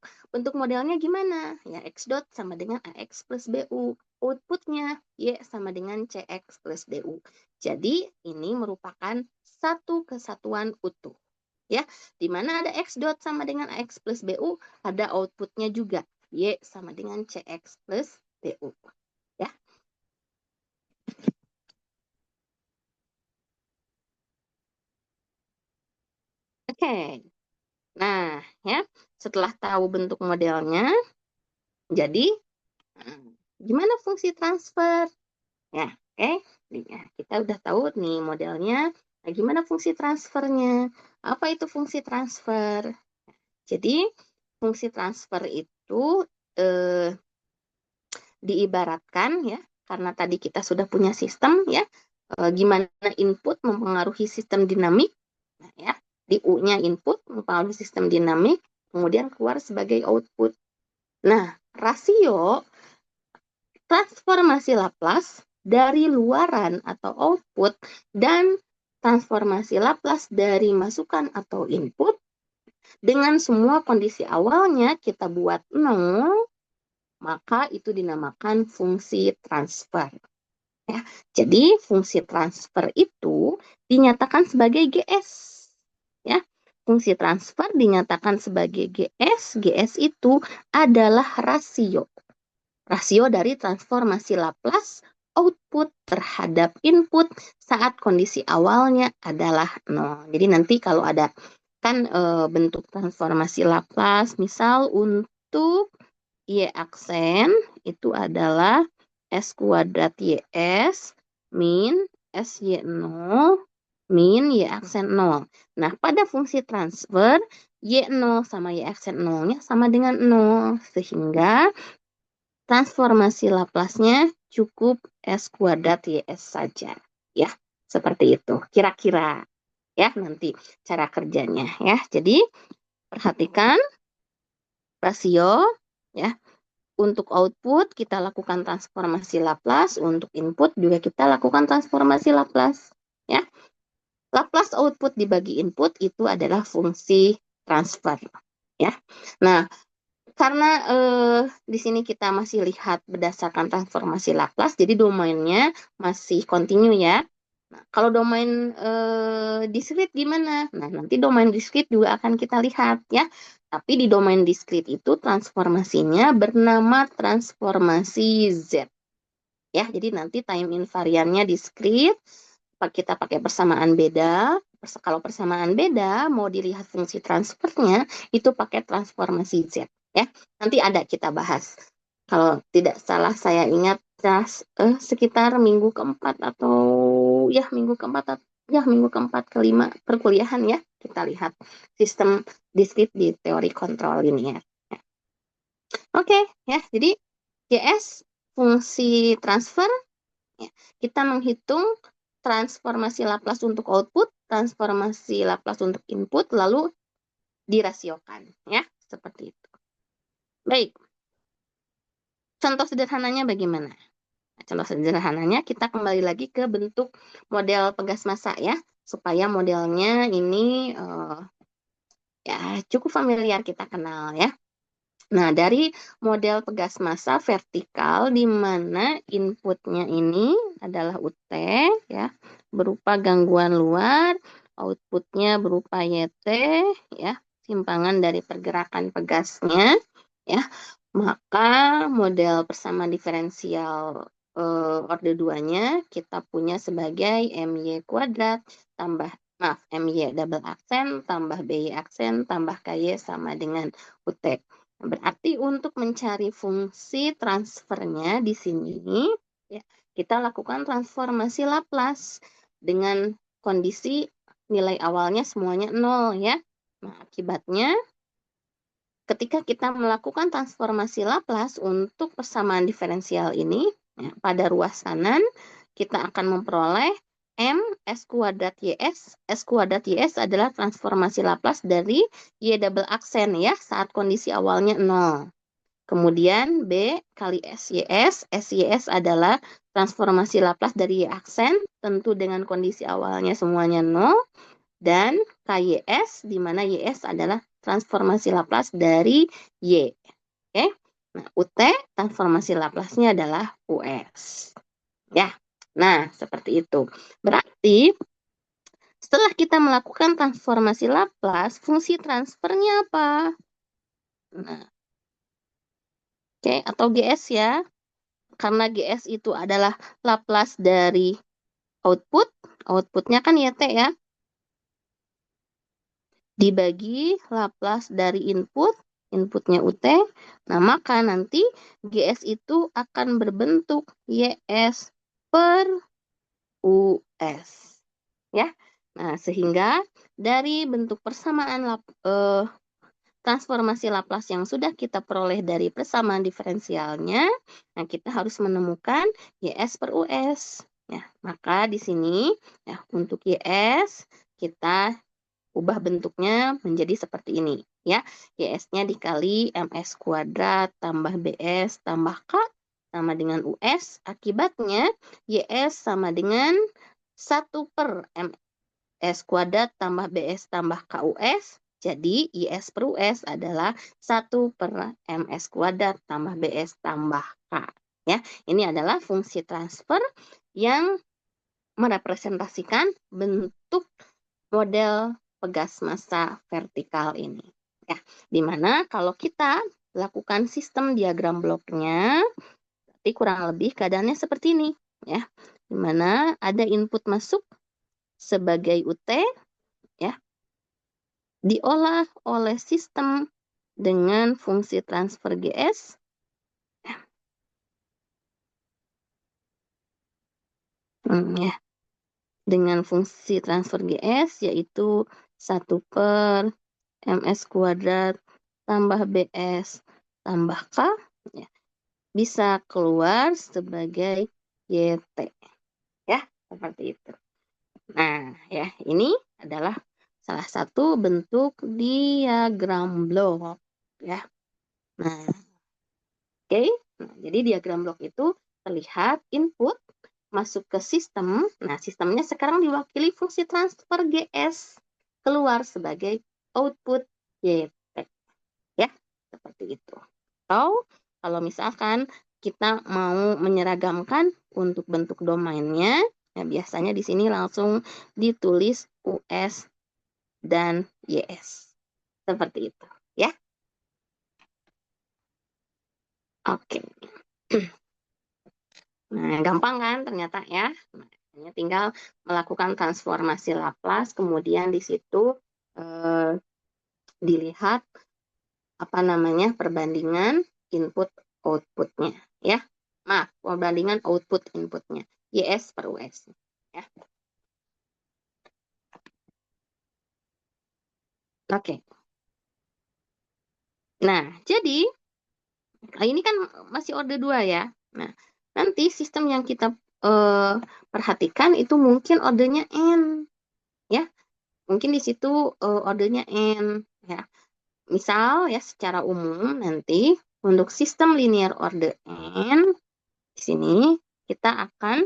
modelnya gimana ya, x dot sama dengan ax plus bu, outputnya y sama dengan cx plus du. Jadi ini merupakan satu kesatuan utuh ya, di mana ada x dot sama dengan ax plus bu, ada outputnya juga y sama dengan cx plus du ya. Oke, nah ya, setelah tahu bentuk modelnya, jadi gimana fungsi transfer? Ya, oke. Ya, kita udah tahu nih modelnya. Nah, gimana fungsi transfernya? Apa itu fungsi transfer? Jadi, fungsi transfer itu eh, diibaratkan ya, karena tadi kita sudah punya sistem ya, gimana input mempengaruhi sistem dinamik. Nah, ya, di U-nya input mempengaruhi sistem dinamik, kemudian keluar sebagai output. Nah, rasio transformasi Laplace dari luaran atau output dan transformasi Laplace dari masukan atau input dengan semua kondisi awalnya kita buat 0, maka itu dinamakan fungsi transfer. Ya, jadi fungsi transfer itu dinyatakan sebagai GS. Ya, fungsi transfer dinyatakan sebagai GS. GS itu adalah rasio dari transformasi Laplace output terhadap input saat kondisi awalnya adalah 0. Jadi nanti kalau ada kan bentuk transformasi Laplace, misal untuk Y aksen itu adalah S kuadrat YS min SY0 min Y aksen 0. Nah, pada fungsi transfer, Y0 sama Y aksen 0-nya sama dengan 0. Sehingga transformasi Laplace-nya cukup S kuadrat YS saja. Ya, seperti itu. Kira-kira ya nanti cara kerjanya ya. Jadi perhatikan rasio ya. Untuk output kita lakukan transformasi Laplace, untuk input juga kita lakukan transformasi Laplace ya. Laplace output dibagi input itu adalah fungsi transfer ya. Nah, karena di sini kita masih lihat berdasarkan transformasi Laplace, jadi domainnya masih kontinu ya. Nah, kalau domain discrete gimana? Nah, nanti domain discrete juga akan kita lihat ya. Tapi di domain discrete itu transformasinya bernama transformasi Z. Ya, jadi nanti time invariannya discrete, kita pakai persamaan beda. Kalau persamaan beda, mau dilihat fungsi transfernya, itu pakai transformasi Z. Ya, nanti ada kita bahas. Kalau tidak salah saya ingat sekitar minggu keempat atau minggu keempat kelima perkuliahan ya, kita lihat sistem diskrit di teori kontrol ini ya. Oke ya, jadi GS fungsi transfer ya, kita menghitung transformasi Laplace untuk output, transformasi Laplace untuk input, lalu dirasiokan ya, seperti itu. Baik, contoh sederhananya bagaimana? Contoh sederhananya kita kembali lagi ke bentuk model pegas massa ya, supaya modelnya ini ya cukup familiar kita kenal ya. Nah, dari model pegas massa vertikal di mana inputnya ini adalah UT ya, berupa gangguan luar, outputnya berupa YT ya, simpangan dari pergerakan pegasnya ya. Maka model persamaan diferensial orde 2-nya kita punya sebagai MY kuadrat tambah MY double aksen tambah BY aksen tambah KY sama dengan UT. Berarti untuk mencari fungsi transfernya di sini, ya, kita lakukan transformasi Laplace dengan kondisi nilai awalnya semuanya 0 ya. Nah, akibatnya ketika kita melakukan transformasi Laplace untuk persamaan diferensial ini, ya, pada ruas kanan, kita akan memperoleh M S kuadrat YS. S kuadrat YS adalah transformasi Laplace dari Y double aksen ya, saat kondisi awalnya 0. Kemudian B kali SYS. SYS adalah transformasi Laplace dari Y aksen, tentu dengan kondisi awalnya semuanya 0. Dan KYS, di mana YS adalah transformasi Laplace dari Y. Oke? Nah, UT transformasi Laplace-nya adalah US. Ya. Nah, seperti itu. Berarti setelah kita melakukan transformasi Laplace, fungsi transfernya apa? Nah, oke, atau GS ya. Karena GS itu adalah Laplace dari output. Outputnya kan YT ya. Dibagi Laplace dari input. Inputnya UT. Nah, maka nanti GS itu akan berbentuk YS per US. Ya. Nah, sehingga dari bentuk persamaan transformasi Laplace yang sudah kita peroleh dari persamaan diferensialnya, nah kita harus menemukan YS per US. Ya, maka di sini ya untuk YS kita ubah bentuknya menjadi seperti ini ya. YS-nya dikali MS kuadrat tambah BS tambah K sama dengan US. Akibatnya YS sama dengan 1 per MS kuadrat tambah BS tambah KUS. Jadi IS per US adalah 1 per MS kuadrat tambah BS tambah K. Ya, ini adalah fungsi transfer yang merepresentasikan bentuk model pegas massa vertikal ini. Ya, dimana kalau kita lakukan sistem diagram bloknya, berarti kurang lebih keadaannya seperti ini. Ya, dimana ada input masuk sebagai UT, ya, diolah oleh sistem dengan fungsi transfer GS. Ya, dengan fungsi transfer GS yaitu 1 per MS kuadrat tambah BS tambah K ya, bisa keluar sebagai YT. Ya, seperti itu. Nah, ya, ini adalah salah satu bentuk diagram blok. Ya. Nah, oke. Nah, jadi diagram blok itu terlihat input masuk ke sistem. Nah, sistemnya sekarang diwakili fungsi transfer GS keluar sebagai output YT. Ya, seperti itu. Atau kalau misalkan kita mau menyeragamkan untuk bentuk domainnya, ya biasanya di sini langsung ditulis US dan YS. Seperti itu, ya. Oke. Nah, gampang kan ternyata ya. Nah, hanya tinggal melakukan transformasi Laplace, kemudian di situ dilihat apa namanya perbandingan input outputnya ya. Maaf, perbandingan output inputnya YS per US ya. Oke. Nah, jadi ini kan masih orde 2 ya. Nah, nanti sistem yang kita perhatikan itu mungkin ordenya N ya. Mungkin di situ ordenya N ya. Misal ya secara umum nanti untuk sistem linear order N di sini kita akan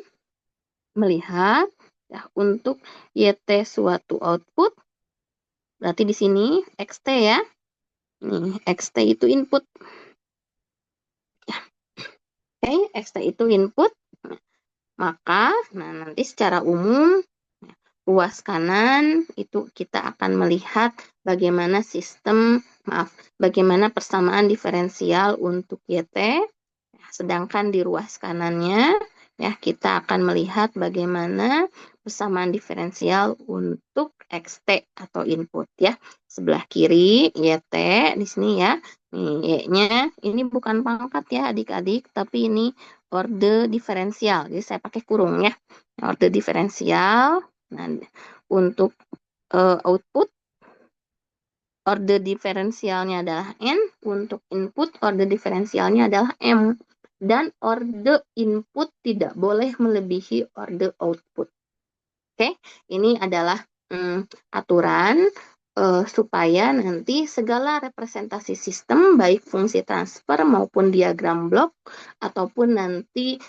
melihat ya untuk YT suatu output berarti di sini XT ya. Nih, XT itu input. Ya. Oke, XT itu input. Maka nanti secara umum ruas kanan itu kita akan melihat bagaimana bagaimana persamaan diferensial untuk YT. Sedangkan di ruas kanannya ya kita akan melihat bagaimana persamaan diferensial untuk XT atau input ya. Sebelah kiri YT di sini ya. Nih, Y-nya ini bukan pangkat ya adik-adik, tapi ini orde diferensial. Jadi saya pakai kurung ya. Orde diferensial. Nah, untuk output orde diferensialnya adalah N, untuk input orde diferensialnya adalah M. dan orde input tidak boleh melebihi orde output. Oke, ini adalah aturan supaya nanti segala representasi sistem, baik fungsi transfer maupun diagram blok, ataupun nanti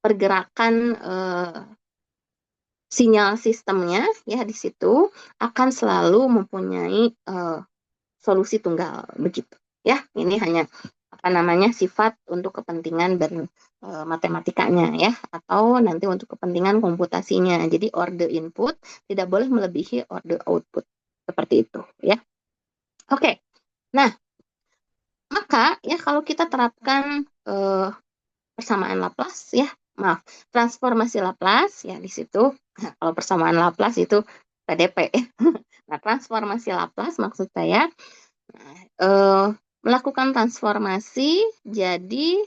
pergerakan sinyal sistemnya ya di situ akan selalu mempunyai solusi tunggal begitu. Ya, ini hanya apa namanya sifat untuk kepentingan matematikanya ya atau nanti untuk kepentingan komputasinya. Jadi order input tidak boleh melebihi order output. Seperti itu ya. Oke. Nah, maka ya kalau kita terapkan persamaan Laplace ya, maaf, transformasi Laplace ya di situ. Nah, kalau persamaan Laplace itu PDP. Nah, transformasi Laplace maksud saya melakukan transformasi jadi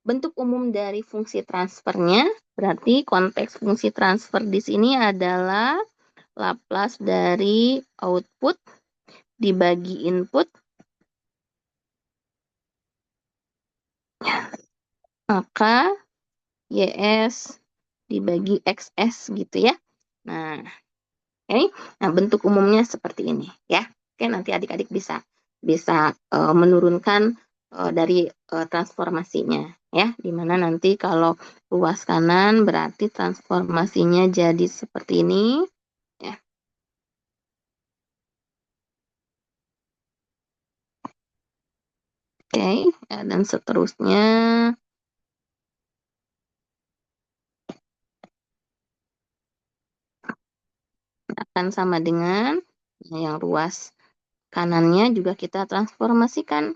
bentuk umum dari fungsi transfernya, berarti konteks fungsi transfer di sini adalah Laplace dari output dibagi input, maka YS dibagi XS gitu ya. Nah, okay. Nah, bentuk umumnya seperti ini ya. Oke, nanti adik-adik bisa menurunkan dari transformasinya ya. Dimana nanti kalau luas kanan berarti transformasinya jadi seperti ini ya. Oke, ya, dan seterusnya akan sama dengan yang ruas kanannya juga kita transformasikan.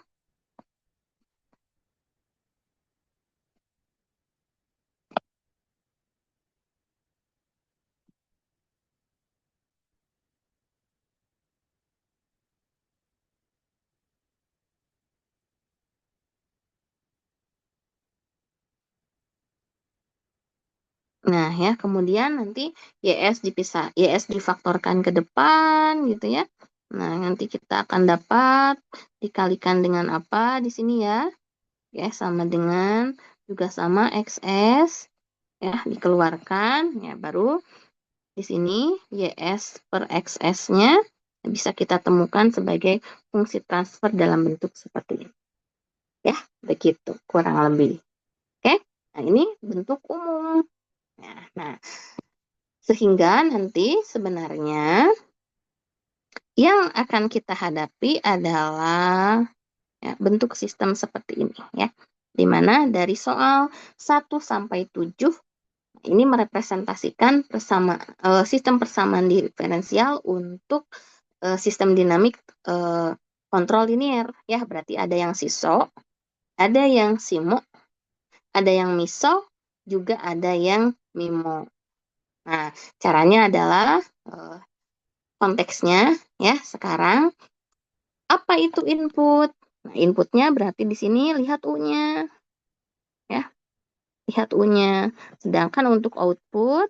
Nah, ya, kemudian nanti YS difaktorkan ke depan gitu ya. Nah, nanti kita akan dapat dikalikan dengan apa di sini ya. Ya, sama dengan juga sama XS ya, dikeluarkan ya baru di sini YS per XS-nya bisa kita temukan sebagai fungsi transfer dalam bentuk seperti ini. Ya, begitu kurang lebih. Oke. Nah, ini bentuk umum. Nah, sehingga nanti sebenarnya yang akan kita hadapi adalah ya, bentuk sistem seperti ini ya. Di mana dari soal 1 sampai 7 ini merepresentasikan sistem persamaan diferensial untuk sistem dinamik kontrol linier ya. Berarti ada yang SISO, ada yang SIMO, ada yang MISO, juga ada yang MIMO. Nah, caranya adalah konteksnya ya sekarang apa itu input? Nah, inputnya berarti di sini lihat U-nya ya, lihat U-nya. Sedangkan untuk output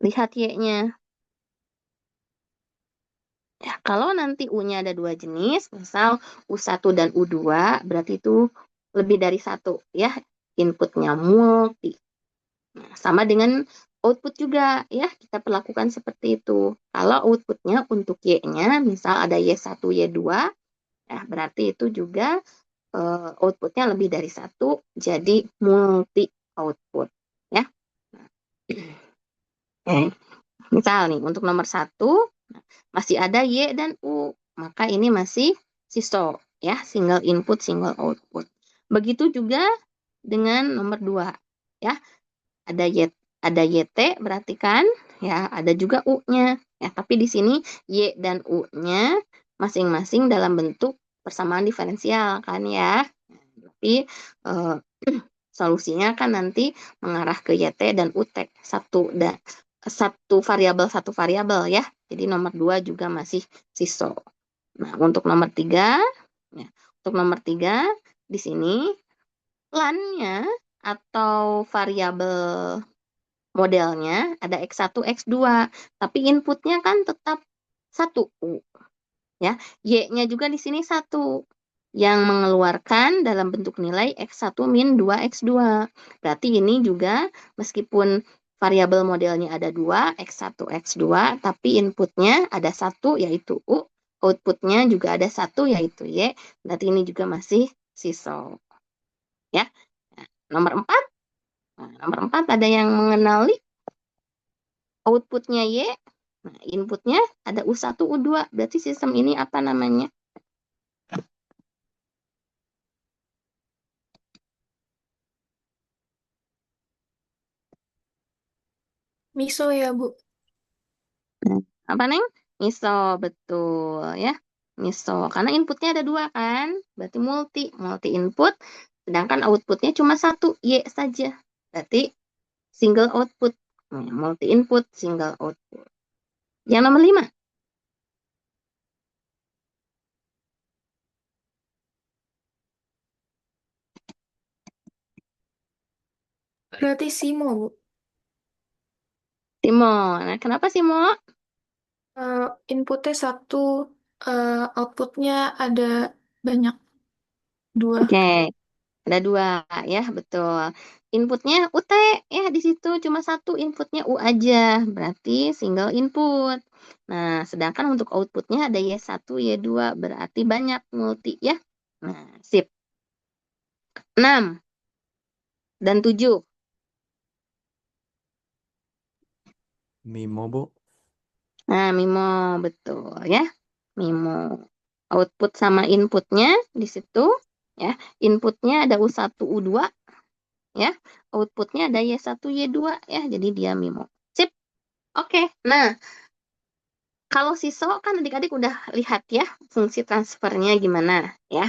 lihat Y-nya. Ya, kalau nanti U-nya ada dua jenis, misal U1 dan U2, berarti itu lebih dari satu ya, inputnya multi. Nah, sama dengan output juga ya, kita perlakukan seperti itu. Kalau outputnya untuk Y-nya, misal ada Y1, Y2, ya berarti itu juga outputnya lebih dari satu, jadi multi output ya. Oke. Misal nih untuk nomor 1 masih ada Y dan U, maka ini masih SISO ya, single input single output. Begitu juga dengan nomor 2 ya. Ada YT berarti kan ya, ada juga U-nya. Ya, tapi di sini Y dan U-nya masing-masing dalam bentuk persamaan diferensial kan ya. Tapi solusinya kan nanti mengarah ke YT dan UT satu variabel ya. Jadi nomor 2 juga masih SISO. Nah, untuk nomor 3 ya, untuk nomor 3 di sini LAN-nya atau variabel modelnya ada X1, X2, tapi inputnya kan tetap 1 U ya. Y-nya juga di sini 1. yang mengeluarkan dalam bentuk nilai X1 min 2X2. Berarti ini juga meskipun variabel modelnya ada 2, X1, X2, tapi inputnya ada 1 yaitu U, outputnya juga ada 1 yaitu Y. Berarti ini juga masih sisal. Ya. Nah, nomor 4 ada yang mengenali outputnya Y. Nah, inputnya ada U1, U2. Berarti sistem ini apa namanya? Miso ya, Bu. Nah, apa, Neng? Miso, betul ya. Miso, karena inputnya ada 2 kan? Berarti multi input, sedangkan outputnya cuma 1, Y saja. Berarti single output. Multi input, single output. Yang nomor 5. Berarti Simo, Bu. Simo. Nah, kenapa Simo? Inputnya satu, outputnya ada banyak, dua. Oke, ada 2 ya, betul. Inputnya UT ya, di situ cuma 1 inputnya U aja, berarti single input. Nah, sedangkan untuk outputnya ada Y1, Y2, berarti banyak multi ya. Nah, sip. 6 dan 7. Mimo, Bu. Nah, Mimo, betul ya. Mimo. Output sama inputnya di situ ya. Inputnya ada U1, U2 ya. Outputnya ada Y1, Y2 ya. Jadi dia Mimo. Sip. Oke. Nah, kalau SISO kan adik-adik udah lihat ya fungsi transfernya gimana ya.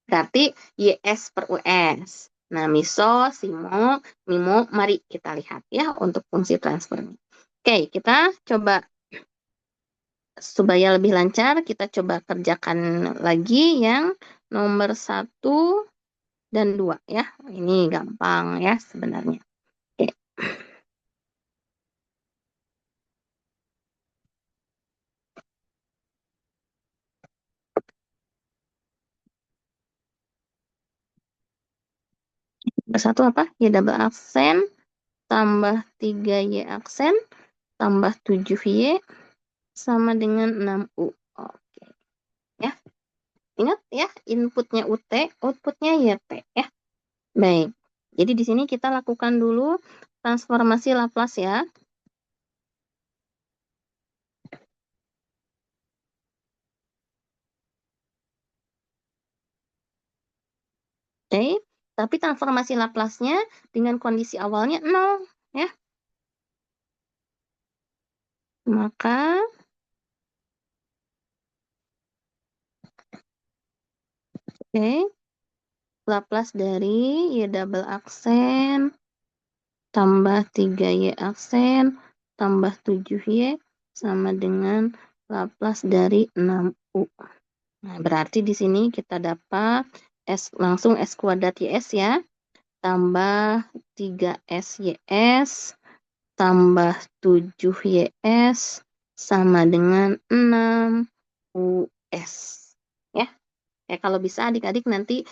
Berarti YS per US. Nah, MISO, SIMO, MIMO, mari kita lihat ya untuk fungsi transfernya. Oke, kita coba supaya lebih lancar, kita coba kerjakan lagi yang nomor 1 dan 2 ya. Ini gampang ya sebenarnya. Oke. Nomor 1 apa? Y double aksen tambah 3Y aksen tambah 7Y sama dengan 6U. Oke. Ya. Ingat ya, inputnya UT, outputnya YT ya. Baik. Jadi di sini kita lakukan dulu transformasi Laplace ya. Oke. Tapi transformasi Laplace-nya dengan kondisi awalnya 0 ya. Maka oke, Laplace dari Y double aksen tambah 3Y aksen tambah 7Y sama dengan Laplace dari 6U. Nah, berarti di sini kita dapat langsung S kuadrat YS ya, tambah 3SYS, tambah 7YS, sama dengan 6US. Ya, kalau bisa adik-adik nanti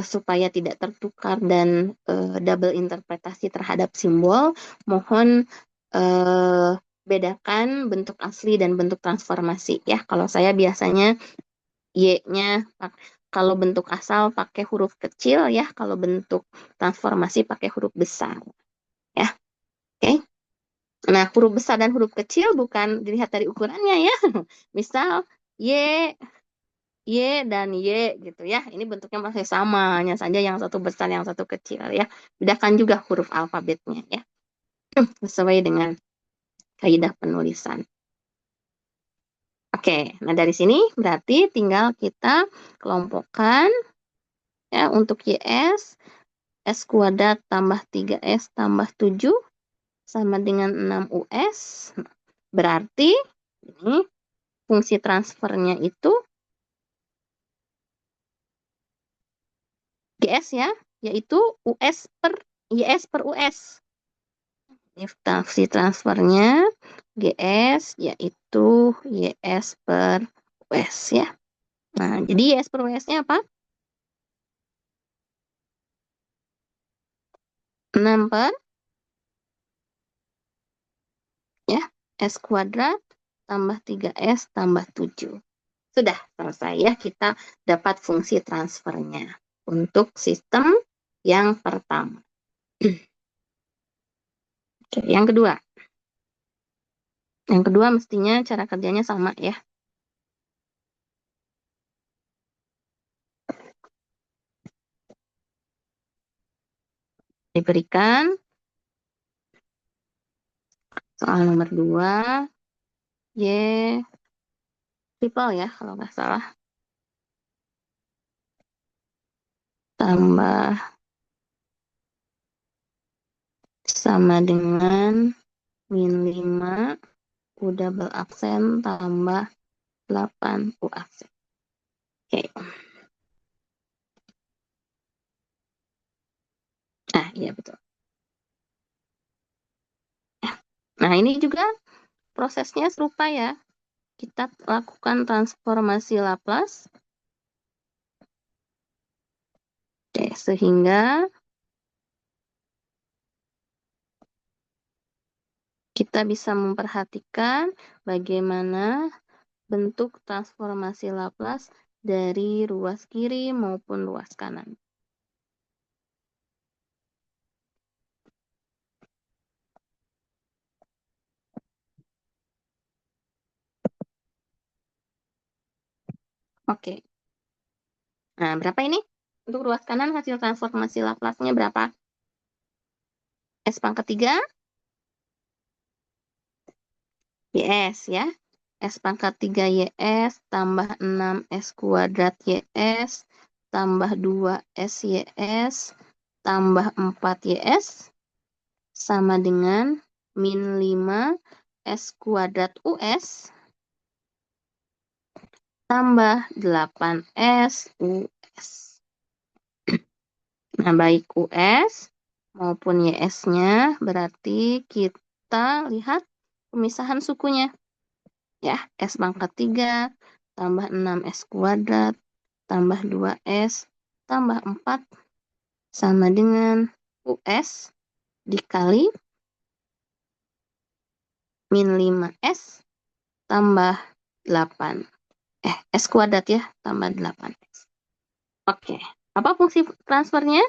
supaya tidak tertukar dan double interpretasi terhadap simbol, mohon bedakan bentuk asli dan bentuk transformasi ya. Kalau saya biasanya Y-nya kalau bentuk asal pakai huruf kecil ya, kalau bentuk transformasi pakai huruf besar ya. Oke. Nah, huruf besar dan huruf kecil bukan dilihat dari ukurannya ya. Misal Y, Y dan Y gitu ya. Ini bentuknya masih sama, hanya saja yang satu besar, yang satu kecil ya. Bedakan juga huruf alfabetnya ya. Sesuai dengan kaidah penulisan. Oke, nah dari sini berarti tinggal kita kelompokkan ya untuk YS, S kuadrat tambah 3S tambah 7 sama dengan 6US. Berarti ini fungsi transfernya itu GS ya, yaitu US per YS per US. Ini fungsi transfernya GS yaitu YS per US ya. Nah, jadi S per WS-nya apa? 6 per ya, S kuadrat tambah 3S tambah 7. Sudah selesai ya, kita dapat fungsi transfernya untuk sistem yang pertama. Oke, yang kedua. Yang kedua mestinya cara kerjanya sama ya. Diberikan soal nomor 2, Y triple ya kalau nggak salah. Tambah sama dengan min 5 U double aksen tambah 8 U aksen. Oke. Nah, iya betul. Nah, ini juga prosesnya serupa ya. Kita lakukan transformasi Laplace. Oke, sehingga kita bisa memperhatikan bagaimana bentuk transformasi Laplace dari ruas kiri maupun ruas kanan. Oke. Nah, berapa ini? Untuk ruas kanan hasil transformasi Laplace-nya berapa? S pangkat 3 YS ya. S pangkat 3 YS tambah 6 S kuadrat YS tambah 2 SYS tambah 4 YS sama dengan min 5 S kuadrat US tambah 8 S US. Nah, baik US maupun YS-nya berarti kita lihat pemisahan sukunya. Ya, S pangkat 3 tambah 6 S kuadrat tambah 2S tambah 4 sama dengan US dikali min 5S tambah 8. S kuadrat ya, tambah 8S. Oke, apa fungsi transfernya?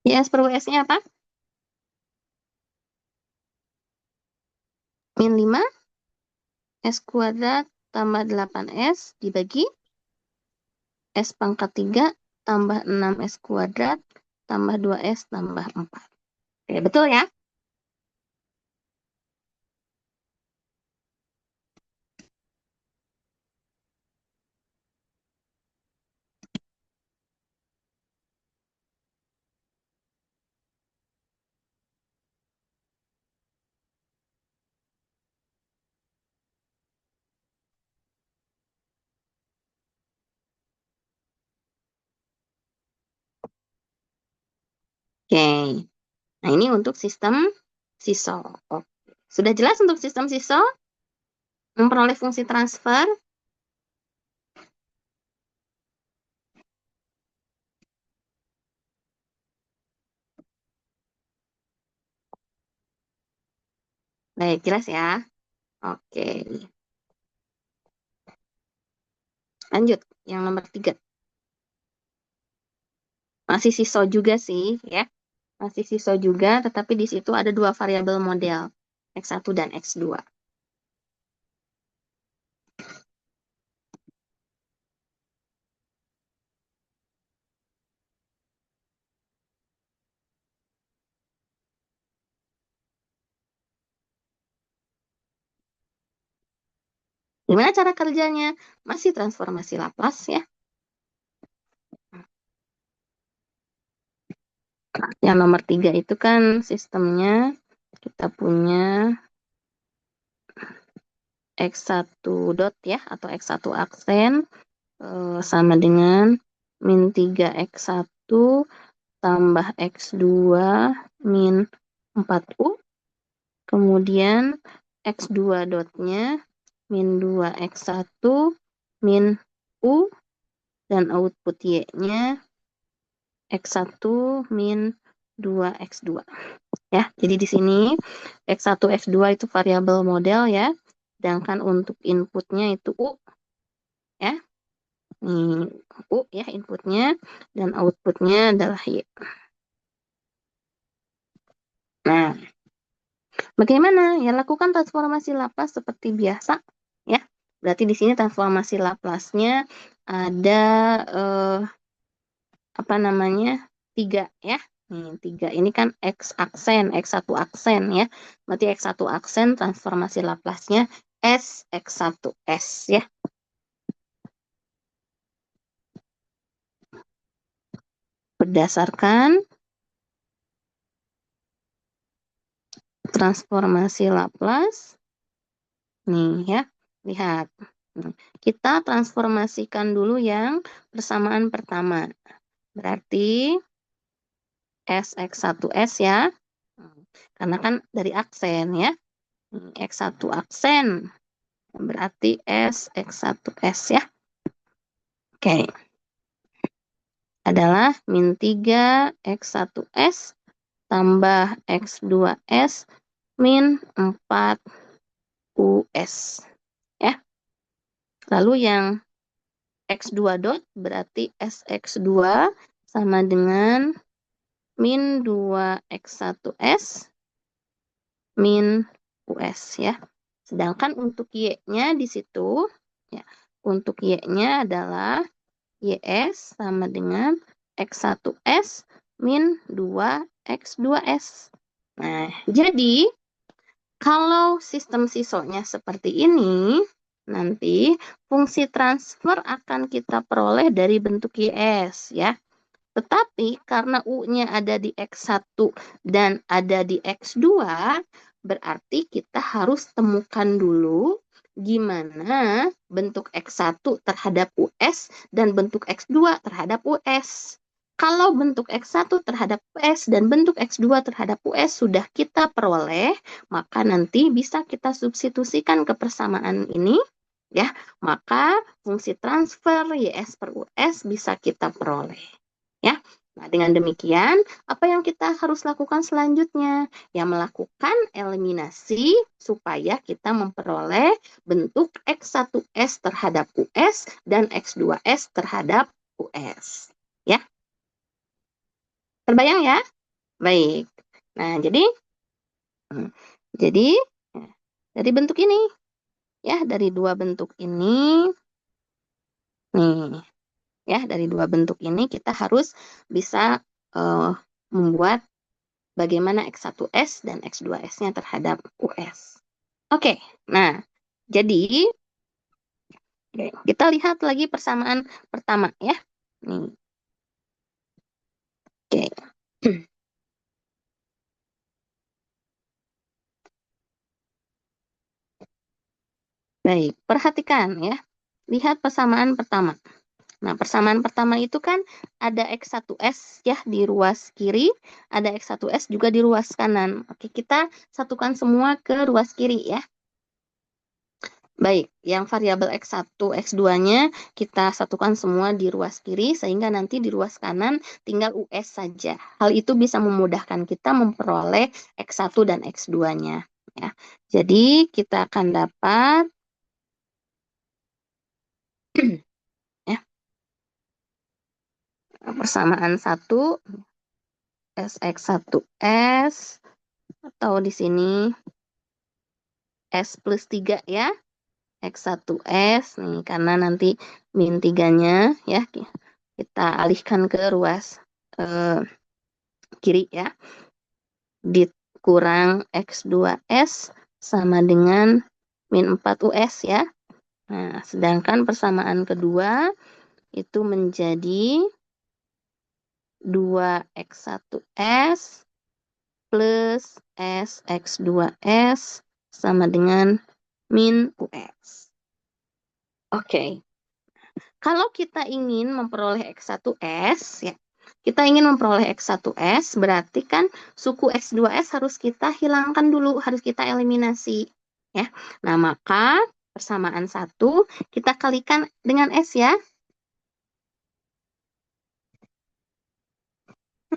Ya, S per WS-nya apa? Min 5 S kuadrat tambah 8S dibagi S pangkat 3 tambah 6S kuadrat tambah 2S tambah 4. Oke, betul ya? Oke. Nah, ini untuk sistem seesaw. Oke. Sudah jelas untuk sistem seesaw? Memperoleh fungsi transfer? Baik, jelas ya. Oke. Lanjut, yang nomor 3. Masih seesaw juga sih, ya. Masih seesaw juga, tetapi di situ ada dua variabel model, X1 dan X2. Gimana cara kerjanya? Masih transformasi Laplace ya. Nah, yang nomor 3 itu kan sistemnya kita punya X1 dot ya, atau X1 aksen sama dengan min 3x1 tambah x2 min 4u. Kemudian x2 dotnya min 2x1 min u. Dan output y-nya x1 min 2x2. Ya, jadi di sini x1, x2 itu variabel model ya. Sedangkan untuk inputnya itu u ya. U ya inputnya dan outputnya adalah y. Nah, bagaimana? Ya, lakukan transformasi Laplace seperti biasa ya. Berarti di sini transformasi Laplace-nya ada apa namanya? 3 ya. 3 ini kan X aksen, X1 aksen ya. Berarti X1 aksen transformasi Laplace-nya S X1S ya. Berdasarkan transformasi Laplace, nih ya, lihat. Kita transformasikan dulu yang persamaan pertama. Berarti Sx1s ya. Karena kan dari aksen ya. X1 aksen. Berarti Sx1s ya. Oke. Adalah min 3 X1s tambah X2s min 4 US. Ya. Lalu yang X2 dot berarti Sx2 sama dengan min 2x1s min US ya. Sedangkan untuk y-nya di situ ya, untuk y-nya adalah ys sama dengan x1s min 2x2s. Nah, jadi kalau sistem sisoknya seperti ini, nanti fungsi transfer akan kita peroleh dari bentuk ys ya. Tetapi karena U-nya ada di X1 dan ada di X2, berarti kita harus temukan dulu gimana bentuk X1 terhadap US dan bentuk X2 terhadap US. Kalau bentuk X1 terhadap US dan bentuk X2 terhadap US sudah kita peroleh, maka nanti bisa kita substitusikan ke persamaan ini, ya. Maka fungsi transfer YS per US bisa kita peroleh. Ya, nah dengan demikian, apa yang kita harus lakukan selanjutnya? Ya, melakukan eliminasi supaya kita memperoleh bentuk X1S terhadap US dan X2S terhadap US. Ya, terbayang ya? Baik. Nah, jadi dari bentuk ini, ya, dari dua bentuk ini, nih. Ya, dari dua bentuk ini kita harus bisa membuat bagaimana X1S dan X2S-nya terhadap US. Oke, nah, jadi kita lihat lagi persamaan pertama ya. Nih. Oke. Baik, perhatikan ya. Lihat persamaan pertama. Nah, persamaan pertama itu kan ada X1S ya di ruas kiri, ada X1S juga di ruas kanan. Oke, kita satukan semua ke ruas kiri ya. Baik, yang variabel X1, X2-nya kita satukan semua di ruas kiri, sehingga nanti di ruas kanan tinggal US saja. Hal itu bisa memudahkan kita memperoleh X1 dan X2-nya. Ya. Jadi, kita akan dapat ya, persamaan 1, Sx1S, atau di sini S plus 3 ya. X1S, nih, karena nanti min 3-nya ya, kita alihkan ke ruas kiri ya, dikurang X2S sama dengan min 4US ya. Nah, sedangkan persamaan kedua itu menjadi 2X1S plus SX2S sama dengan min US. Oke. kalau kita ingin memperoleh X1S, ya, kita ingin memperoleh X1S, berarti kan suku X2S harus kita hilangkan dulu, harus kita eliminasi. Ya. Nah, maka persamaan 1 kita kalikan dengan S ya.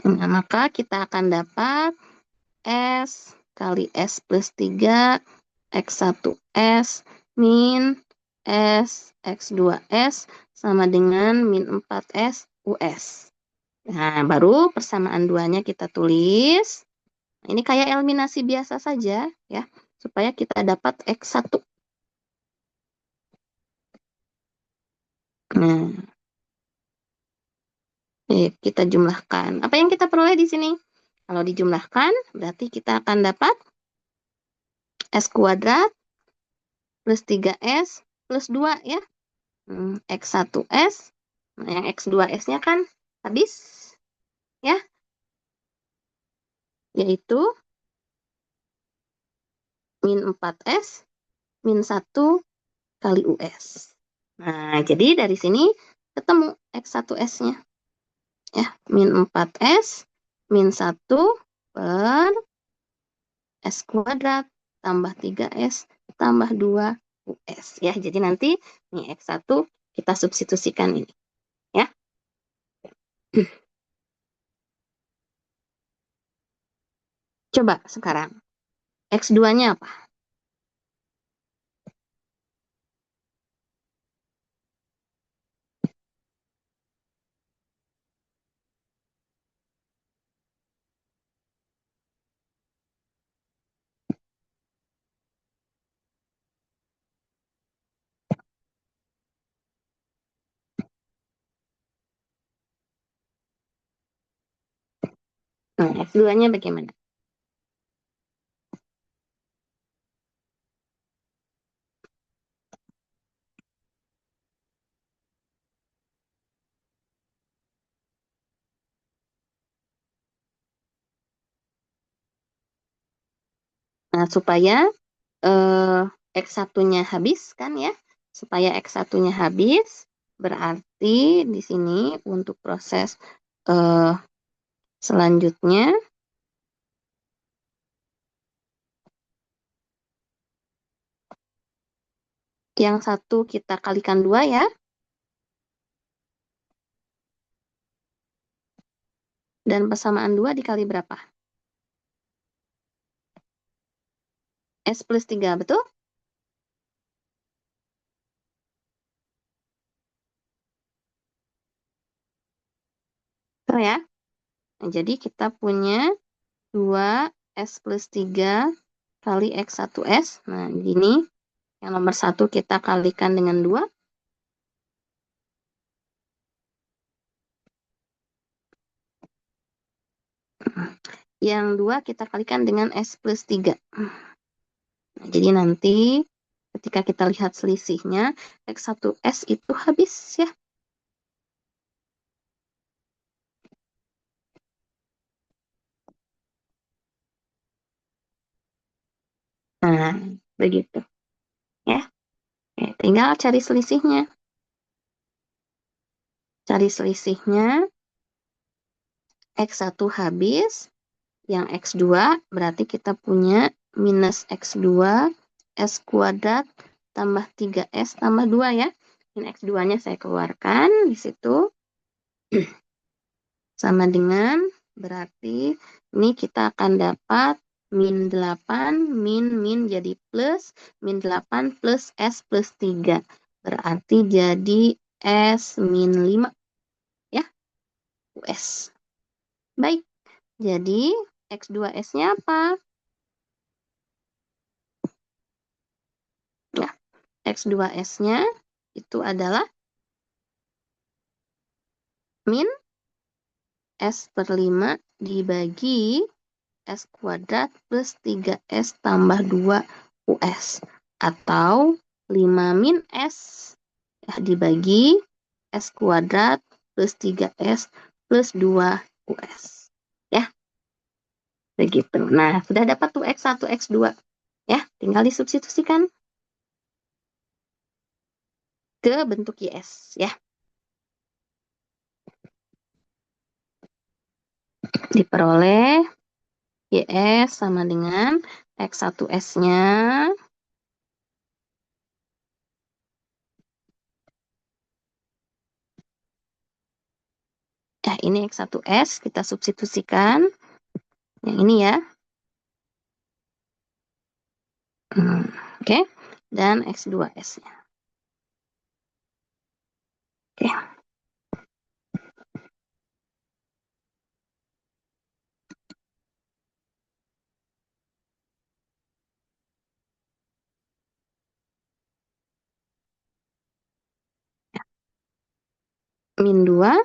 Nah, maka kita akan dapat S kali S plus 3 X1S min S X2S sama dengan min 4S US. Nah, baru persamaan 2-nya kita tulis. Ini kayak eliminasi biasa saja ya, supaya kita dapat X1. Nah, kita jumlahkan. Apa yang kita peroleh di sini? Kalau dijumlahkan, berarti kita akan dapat S kuadrat plus 3S plus 2 ya. X1S. Nah, yang X2S-nya kan habis ya, yaitu min 4S min 1 kali US. Nah, jadi dari sini ketemu X1S-nya. Ya, min 4S min 1 per S kuadrat tambah 3S tambah 2 US. Ya, jadi nanti ini X1 kita substitusikan ini. Ya. Coba sekarang. X2-nya apa? Nah, X2-nya bagaimana? Nah, supaya X1-nya habis kan ya. Supaya X1-nya habis, berarti di sini untuk proses selanjutnya yang 1 kita kalikan 2 ya. Dan persamaan 2 dikali berapa? S plus 3, betul? Betul ya? Nah, jadi kita punya 2 S plus 3 kali X1S. Nah, gini. Yang nomor 1 kita kalikan dengan 2. Yang 2 kita kalikan dengan S plus 3. Nah, jadi nanti ketika kita lihat selisihnya, X1S itu habis ya. Nah, begitu. Ya. Oke, tinggal cari selisihnya. Cari selisihnya. X1 habis. Yang X2 berarti kita punya minus X2 S kuadrat tambah 3S tambah 2 ya. Ini X2-nya saya keluarkan di situ. Sama dengan berarti ini kita akan dapat min 8 min jadi plus, min 8 plus S plus 3. Berarti jadi S min 5 ya, US. Baik, jadi X2S-nya apa? Ya, X2S-nya itu adalah min S per 5 dibagi S kuadrat plus 3S tambah 2 US. Atau 5 min S ya, dibagi S kuadrat plus 3S plus 2 US. Ya, begitu. Nah, sudah dapat tuh X1, X2. Ya, tinggal disubstitusikan. ke bentuk YS ya. Diperoleh YS sama dengan X1S-nya. Ini X1S kita substitusikan. Yang ini ya. Oke. Dan X2S-nya. Oke. Min 2,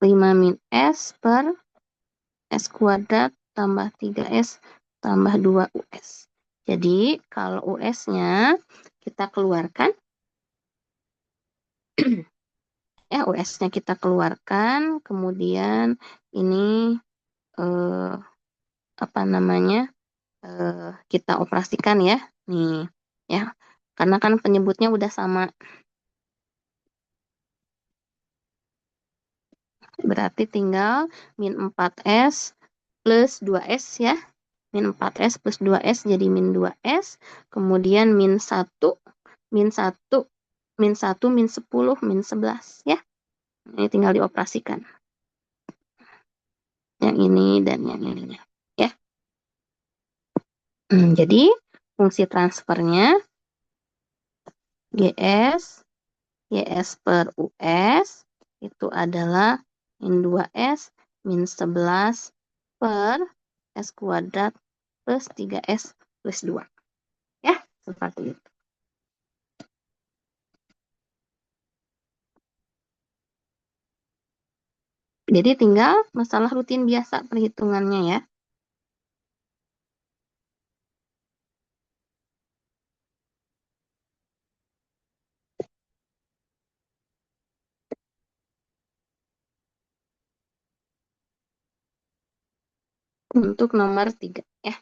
5 min S per S kuadrat tambah 3S tambah 2 US. Jadi, kalau US-nya kita keluarkan, US-nya kita keluarkan, kemudian ini apa namanya, kita operasikan ya, nih, ya, karena kan penyebutnya udah sama. Berarti tinggal min 4S plus 2S ya. Min 4S plus 2S jadi min 2S. Kemudian min 1, min 1, min 1, min 10, min 11 ya. Ini tinggal dioperasikan. Yang ini dan yang ini ya. Jadi fungsi transfernya GS, YS per US itu adalah min 2S min 11 per S kuadrat plus 3S plus 2. Ya, seperti itu. Jadi tinggal masalah rutin biasa perhitungannya ya. Untuk nomor 3 ya.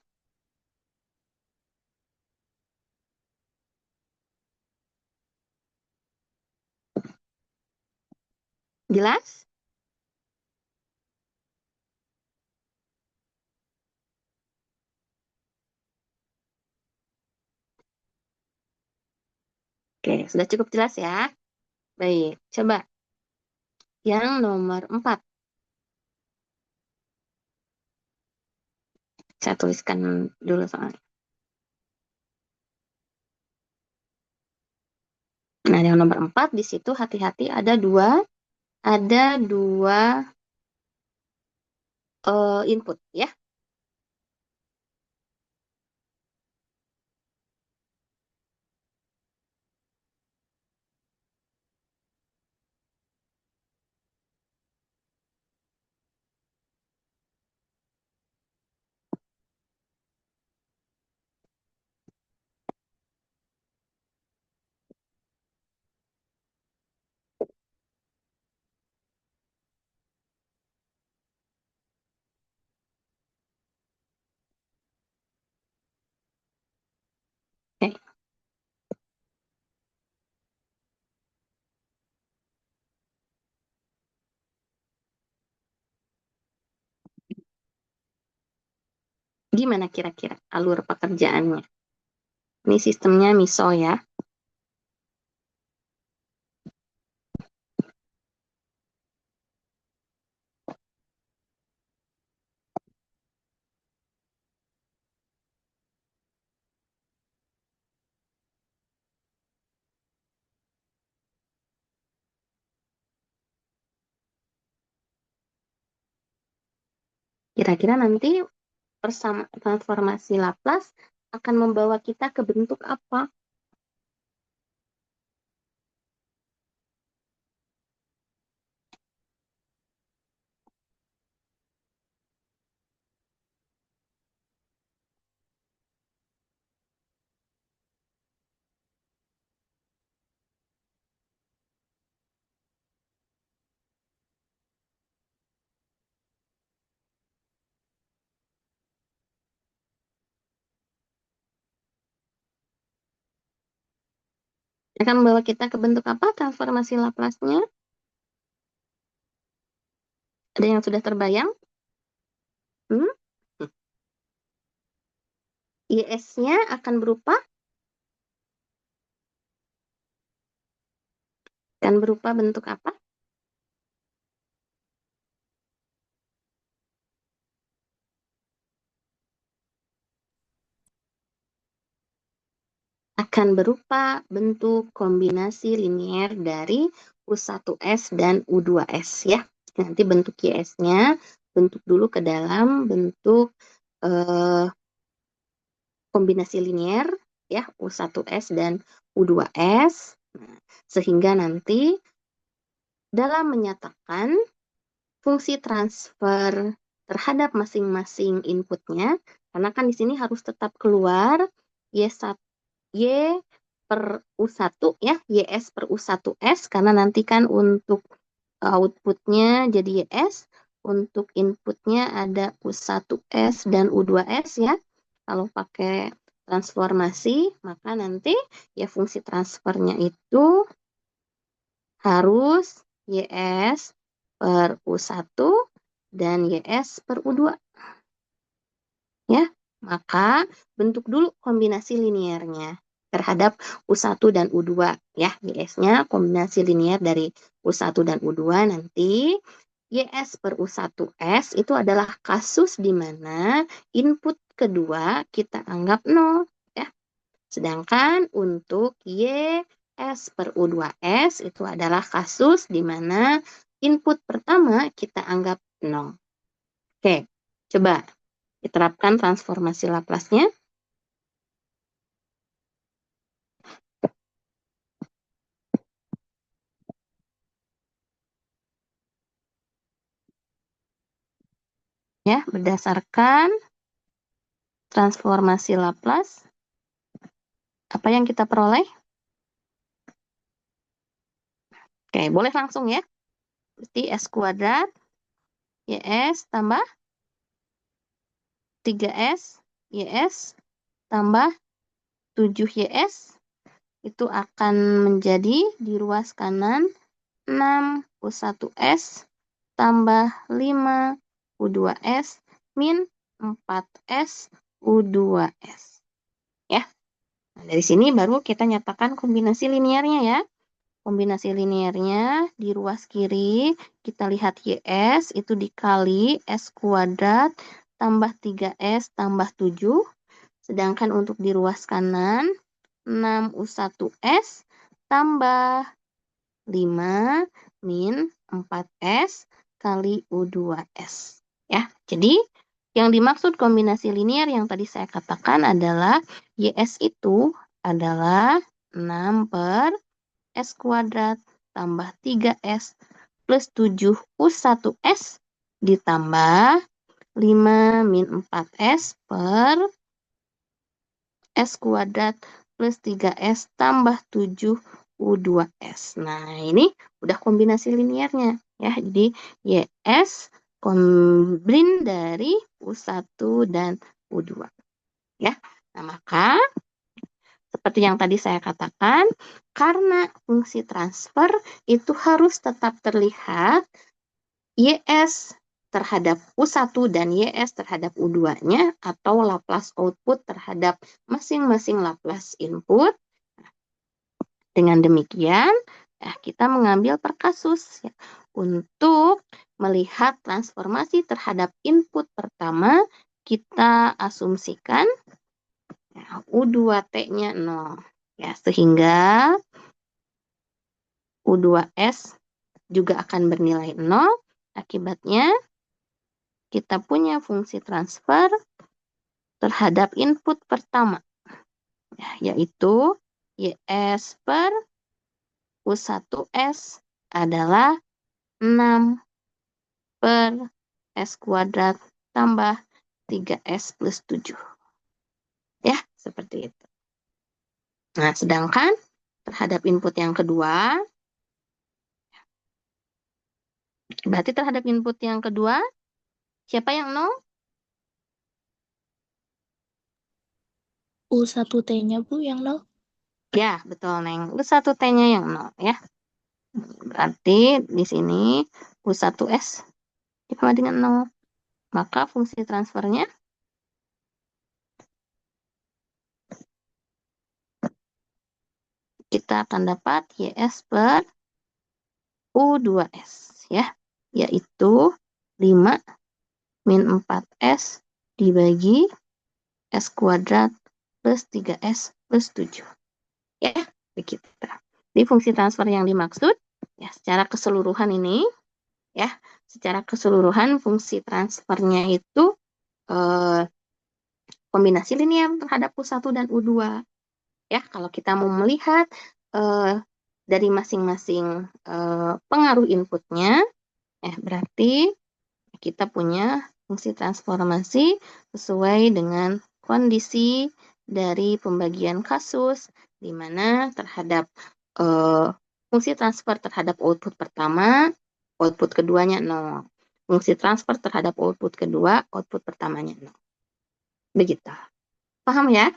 Jelas? Oke, sudah cukup jelas ya. Baik, coba yang nomor 4. Saya tuliskan dulu soalnya. Nah, yang nomor 4 di situ hati-hati ada dua input ya. Oke. Gimana kira-kira alur pekerjaannya? Ini sistemnya MISO ya. Kira-kira nanti transformasi Laplace akan membawa kita ke bentuk apa? Akan membawa kita ke bentuk apa transformasi Laplace-nya? Ada yang sudah terbayang? Hmm? YS-nya akan berupa? Akan berupa bentuk apa? Akan berupa bentuk kombinasi linier dari U1S dan U2S ya. Nanti bentuk YS-nya bentuk dulu ke dalam bentuk kombinasi linier ya U1S dan U2S. Nah, sehingga nanti dalam menyatakan fungsi transfer terhadap masing-masing inputnya, karena kan di sini harus tetap keluar Y1, Y per U1 ya, YS per U1S, karena nanti kan untuk outputnya jadi YS, untuk inputnya ada U1S dan U2S ya. Kalau pakai transformasi, maka nanti ya fungsi transfernya itu harus YS per U1 dan YS per U2. Ya, maka bentuk dulu kombinasi linearnya terhadap U1 dan U2 ya. YS-nya kombinasi linear dari U1 dan U2 nanti YS per U1S itu adalah kasus di mana input kedua kita anggap 0 ya. Sedangkan untuk YS per U2S itu adalah kasus di mana input pertama kita anggap 0. Oke, coba diterapkan transformasi Laplace-nya. Ya, berdasarkan transformasi Laplace, apa yang kita peroleh? Oke, boleh langsung ya. Berarti S kuadrat, YS tambah 3S, YS tambah 7YS, itu akan menjadi di ruas kanan 6 U1S tambah 5 U2S min 4S U2S. Ya. Nah, dari sini baru kita nyatakan kombinasi linearnya ya. Kombinasi linearnya di ruas kiri kita lihat YS itu dikali S kuadrat tambah 3S tambah 7. Sedangkan untuk di ruas kanan 6U1S tambah 5 min 4S kali U2S. Ya, jadi yang dimaksud kombinasi linear yang tadi saya katakan adalah YS itu adalah 6 per S kuadrat tambah 3S plus 7U1S ditambah 5 min 4S per S kuadrat plus 3S tambah 7U2S. Nah, ini udah kombinasi linearnya ya. Jadi YS kombin dari U1 dan U2 ya. Nah, maka seperti yang tadi saya katakan, karena fungsi transfer itu harus tetap terlihat YS terhadap U1 dan YS terhadap U2-nya atau Laplace output terhadap masing-masing Laplace input. Dengan demikian, kita mengambil per kasus ya, untuk melihat transformasi terhadap input pertama, kita asumsikan ya, U2T-nya 0. Ya, sehingga U2S juga akan bernilai 0. Akibatnya, kita punya fungsi transfer terhadap input pertama, ya, yaitu YS per U1S adalah 6 per S kuadrat tambah 3S plus 7. Ya, seperti itu. Nah, sedangkan terhadap input yang kedua, berarti terhadap input yang kedua, siapa yang 0? U1T-nya Bu yang 0. Ya, betul, Neng. U1T-nya yang 0 ya. Berarti di sini U1S sama dengan 0. Maka fungsi transfernya kita akan dapat YS per U2S ya, yaitu 5 min 4S dibagi S kuadrat plus 3S plus 7. Ya, begitu. Di fungsi transfer yang dimaksud, ya secara keseluruhan ini, ya, secara keseluruhan fungsi transfernya itu kombinasi linear terhadap U1 dan U2. Ya, kalau kita mau melihat dari masing-masing pengaruh inputnya, berarti kita punya fungsi transformasi sesuai dengan kondisi dari pembagian kasus, di mana terhadap fungsi transfer terhadap output pertama, output keduanya 0. Fungsi transfer terhadap output kedua, output pertamanya 0. Begitu. Paham ya?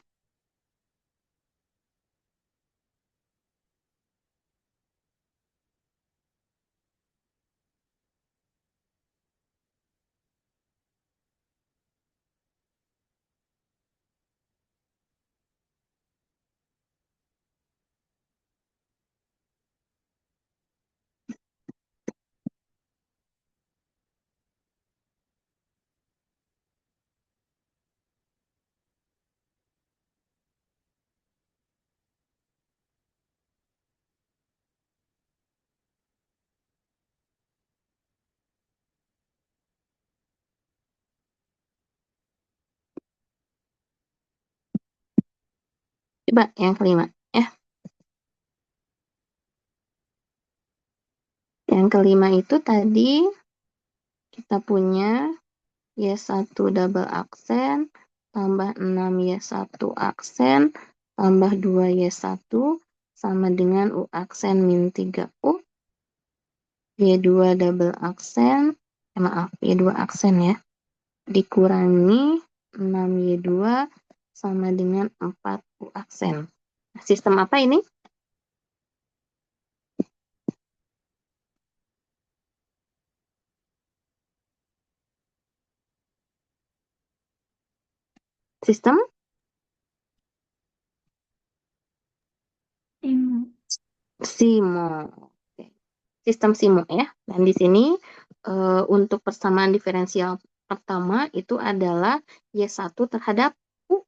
Coba yang kelima. Ya. Yang kelima itu tadi kita punya Y1 double aksen, tambah 6 Y1 aksen, tambah 2 Y1, sama dengan U aksen min 3U. Y2 double aksen, maaf, Y2 aksen ya, dikurangi 6Y2 sama dengan 4U aksen. Sistem apa ini? Sistem SIMO. Oke. Sistem SIMO ya. Dan di sini untuk persamaan diferensial pertama itu adalah Y1 terhadap U.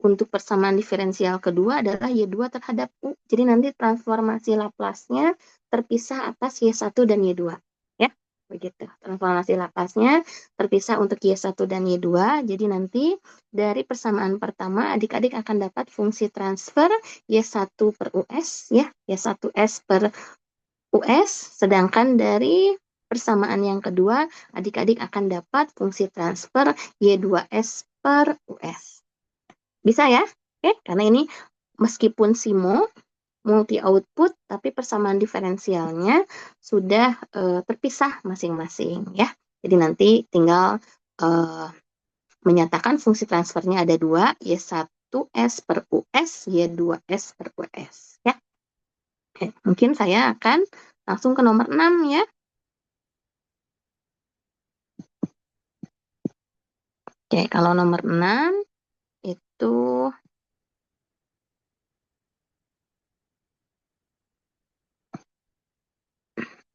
Untuk persamaan diferensial kedua adalah Y2 terhadap U. Jadi nanti transformasi Laplace-nya terpisah atas Y1 dan Y2. Ya, begitu. Transformasi Laplace-nya terpisah untuk Y1 dan Y2. Jadi nanti dari persamaan pertama, adik-adik akan dapat fungsi transfer Y1 per US, ya, Y1S per US. Sedangkan dari persamaan yang kedua, adik-adik akan dapat fungsi transfer Y2S per US. Bisa ya? Oke, karena ini meskipun SIMO multi output, tapi persamaan diferensialnya sudah terpisah masing-masing ya. Jadi nanti tinggal menyatakan fungsi transfernya ada 2, Y1S per US, Y2S per US ya. Oke, mungkin saya akan langsung ke nomor 6 ya. Oke, kalau nomor 6 itu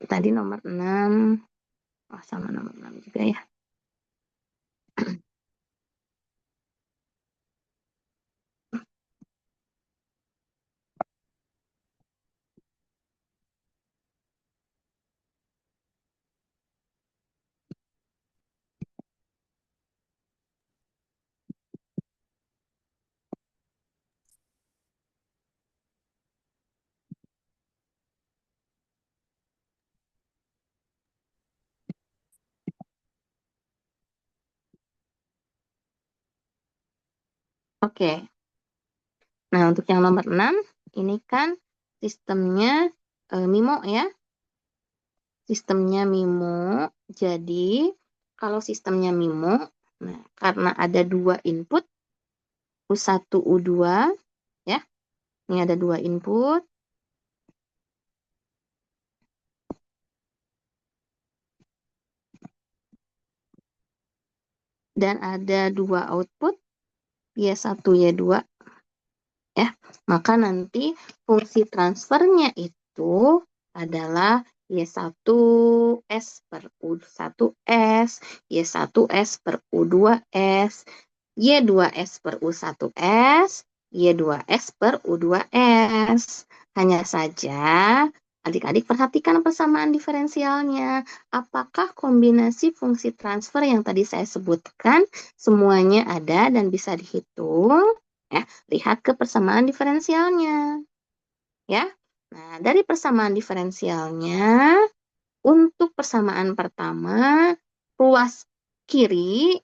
tadi nomor 6, sama nomor 6 juga ya. Oke. Nah, untuk yang nomor 6, ini kan sistemnya MIMO ya. Sistemnya MIMO. Jadi, kalau sistemnya MIMO, nah, karena ada 2 input, U1, U2, ya. Ini ada 2 input. Dan ada 2 output, Y1, Y2. Ya, maka nanti fungsi transfernya itu adalah Y1S per U1S, Y1S per U2S, Y2S per U1S, Y2S per U2S. Hanya saja, adik-adik perhatikan persamaan diferensialnya. Apakah kombinasi fungsi transfer yang tadi saya sebutkan semuanya ada dan bisa dihitung? Ya, lihat ke persamaan diferensialnya. Ya. Nah, dari persamaan diferensialnya, untuk persamaan pertama, ruas kiri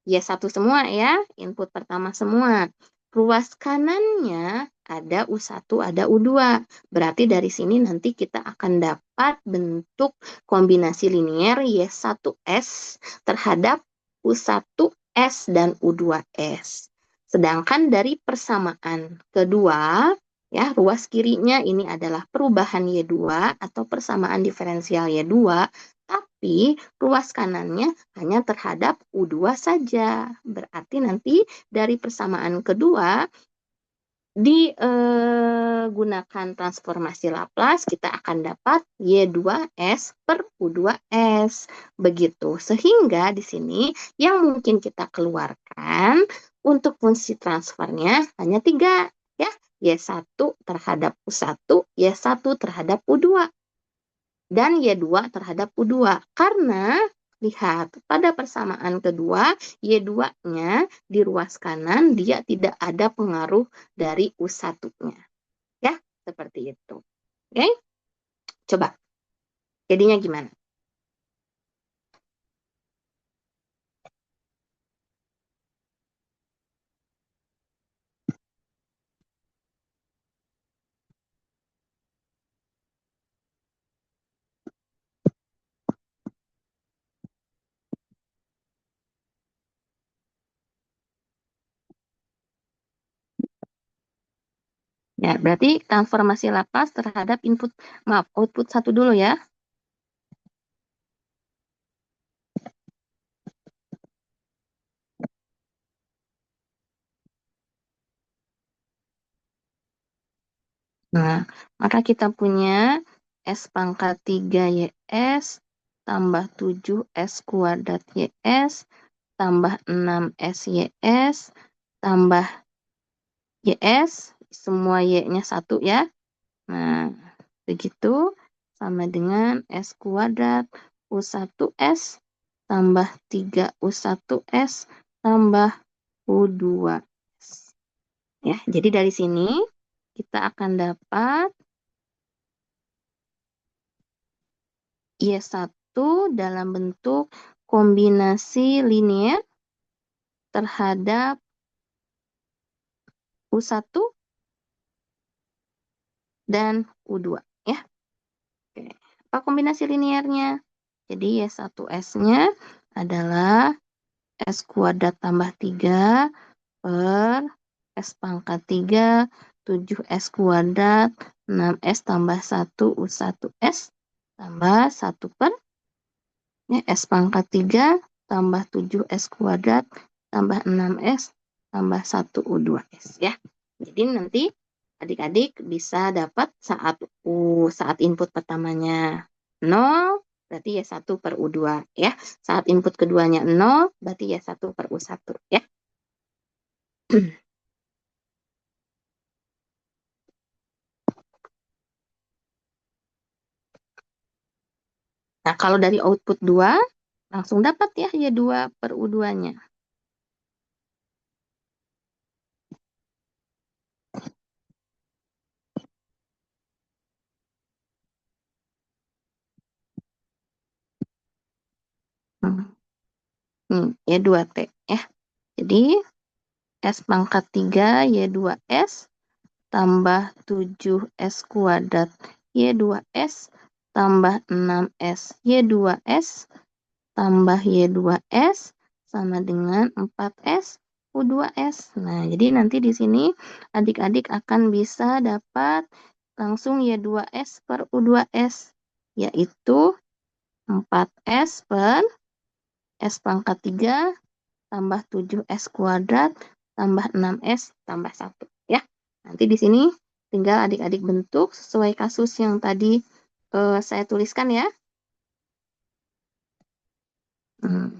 Y1 semua ya, input pertama semua. Ruas kanannya ada U1, ada U2. Berarti dari sini nanti kita akan dapat bentuk kombinasi linier Y1S terhadap U1S dan U2S. Sedangkan dari persamaan kedua, ya, ruas kirinya ini adalah perubahan Y2 atau persamaan diferensial Y2, tapi ruas kanannya hanya terhadap U2 saja. Berarti nanti dari persamaan kedua digunakan transformasi Laplace, kita akan dapat Y2S per U2S. Begitu. Sehingga di sini yang mungkin kita keluarkan untuk fungsi transfernya hanya 3. Ya, Y1 terhadap U1, Y1 terhadap U2. Dan Y2 terhadap U2. Karena lihat, pada persamaan kedua, Y2-nya di ruas kanan, dia tidak ada pengaruh dari U1-nya. Ya, seperti itu. Oke? Coba. Jadinya gimana? Ya, berarti transformasi Laplace terhadap output 1 dulu ya. Nah, maka kita punya S pangkat 3 YS tambah 7 S kuadrat YS tambah 6 SYS tambah YS, semua Y-nya 1 ya. Nah, begitu sama dengan S kuadrat U1S tambah 3 U1S tambah U2S. Ya, jadi dari sini kita akan dapat Y1 dalam bentuk kombinasi linier terhadap U1 dan U2 ya. Oke. Apa kombinasi liniernya? Jadi Y1S-nya adalah S kuadrat tambah 3 per S pangkat 3, 7S kuadrat, 6S tambah 1 U1S tambah 1 per S pangkat 3 tambah 7S kuadrat tambah 6S tambah 1 U2S ya. Jadi nanti adik-adik bisa dapat saat input pertamanya 0, berarti Y1 per U2 ya. Saat input keduanya 0, berarti Y1 per U1 ya. Nah, kalau dari output 2, langsung dapat ya Y2 per U2-nya. Y2T ya. Jadi S pangkat 3 Y2S tambah 7S kuadrat Y2S tambah 6S Y2S tambah Y2S sama dengan 4S U2S. Nah, jadi nanti di sini adik-adik akan bisa dapat langsung Y2S per U2S, yaitu 4S per S pangkat 3 tambah 7S kuadrat tambah 6S tambah 1. Ya. Nanti di sini tinggal adik-adik bentuk sesuai kasus yang tadi saya tuliskan ya. Hmm.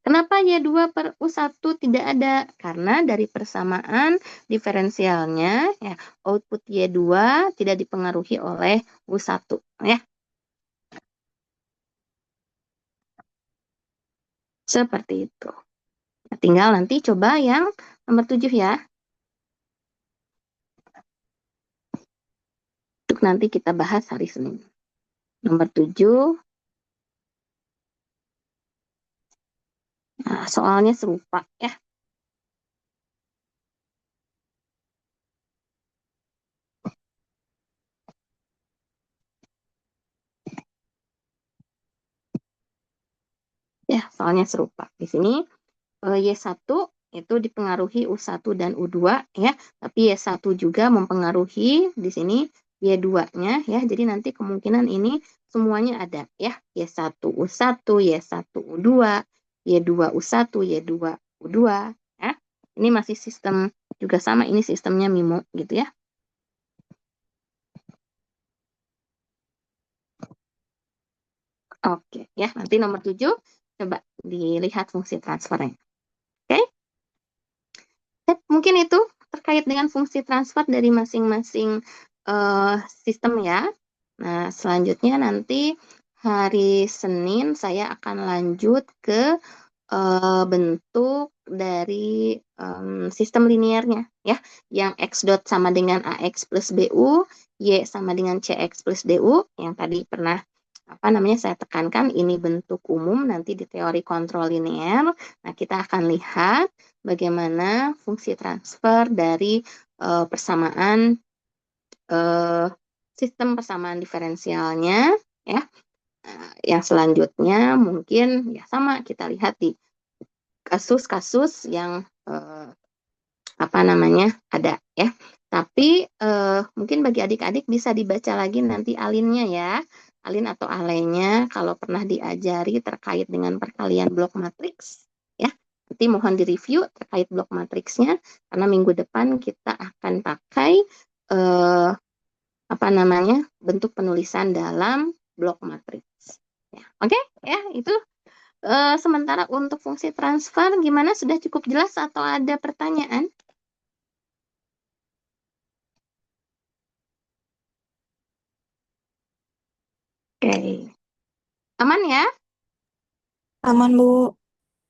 Kenapa Y2 per U1 tidak ada? Karena dari persamaan diferensialnya, ya, output Y2 tidak dipengaruhi oleh U1. Ya. Seperti itu. Nah, tinggal nanti coba yang nomor 7 ya. Untuk nanti kita bahas hari Senin. Nomor 7. Nah, soalnya serupa ya. Ya, soalnya serupa. Di sini Y1 itu dipengaruhi U1 dan U2 ya, tapi Y1 juga mempengaruhi di sini Y2-nya ya. Jadi nanti kemungkinan ini semuanya ada ya. Y1 U1, Y1 U2, Y2 U1, Y2 U2 ya. Ini masih sistem juga sama, ini sistemnya MIMO gitu ya. Oke ya, nanti nomor 7 coba dilihat fungsi transfernya. Oke. Mungkin itu terkait dengan fungsi transfer dari masing-masing sistem ya. Nah, selanjutnya nanti hari Senin saya akan lanjut ke bentuk dari sistem linearnya ya, yang X dot sama dengan AX plus BU, Y sama dengan CX plus DU, yang tadi pernah saya tekankan ini bentuk umum nanti di teori kontrol linear. Nah, kita akan lihat bagaimana fungsi transfer dari persamaan sistem persamaan diferensialnya ya. Yang selanjutnya mungkin ya sama kita lihat di kasus-kasus yang ada ya. Tapi mungkin bagi adik-adik bisa dibaca lagi nanti alinnya ya. Alin atau alenya kalau pernah diajari terkait dengan perkalian blok matriks ya. Nanti mohon direview terkait blok matriksnya karena minggu depan kita akan pakai bentuk penulisan dalam blok matriks. Ya, oke ya, itu sementara untuk fungsi transfer gimana, sudah cukup jelas atau ada pertanyaan? Oke. Aman ya? Aman, Bu.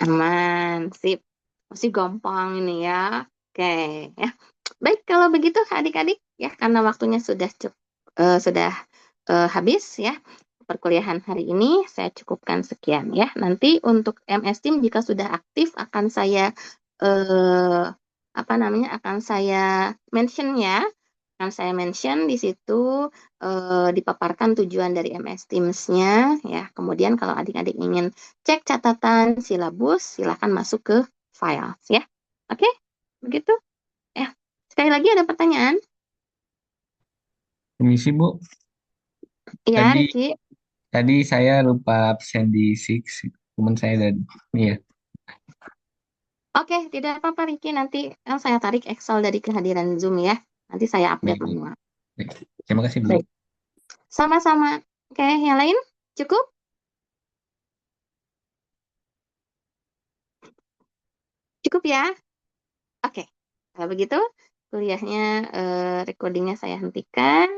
Aman, sip. Masih gampang ini ya. Oke, ya. Baik, kalau begitu adik-adik ya, karena waktunya sudah habis ya. Perkuliahan hari ini saya cukupkan sekian ya. Nanti untuk MS Team jika sudah aktif akan saya eh, akan saya mention ya. Akan saya mention di situ dipaparkan tujuan dari MS Teams-nya ya. Kemudian kalau adik-adik ingin cek catatan silabus, silakan masuk ke files ya. Oke, begitu. Ya, sekali lagi ada pertanyaan? Permisi, Bu. Iya, Tadi Riki. tadi saya lupa absen di Six, teman saya dan iya. Oke, tidak apa-apa Riki. Nanti saya tarik Excel dari kehadiran Zoom ya. Nanti saya update Baik. manual. Baik. Terima kasih, Bu. Baik. Sama-sama. Oke, yang lain? Cukup? Cukup ya? Oke. Kalau begitu, kuliahnya, recordingnya saya hentikan.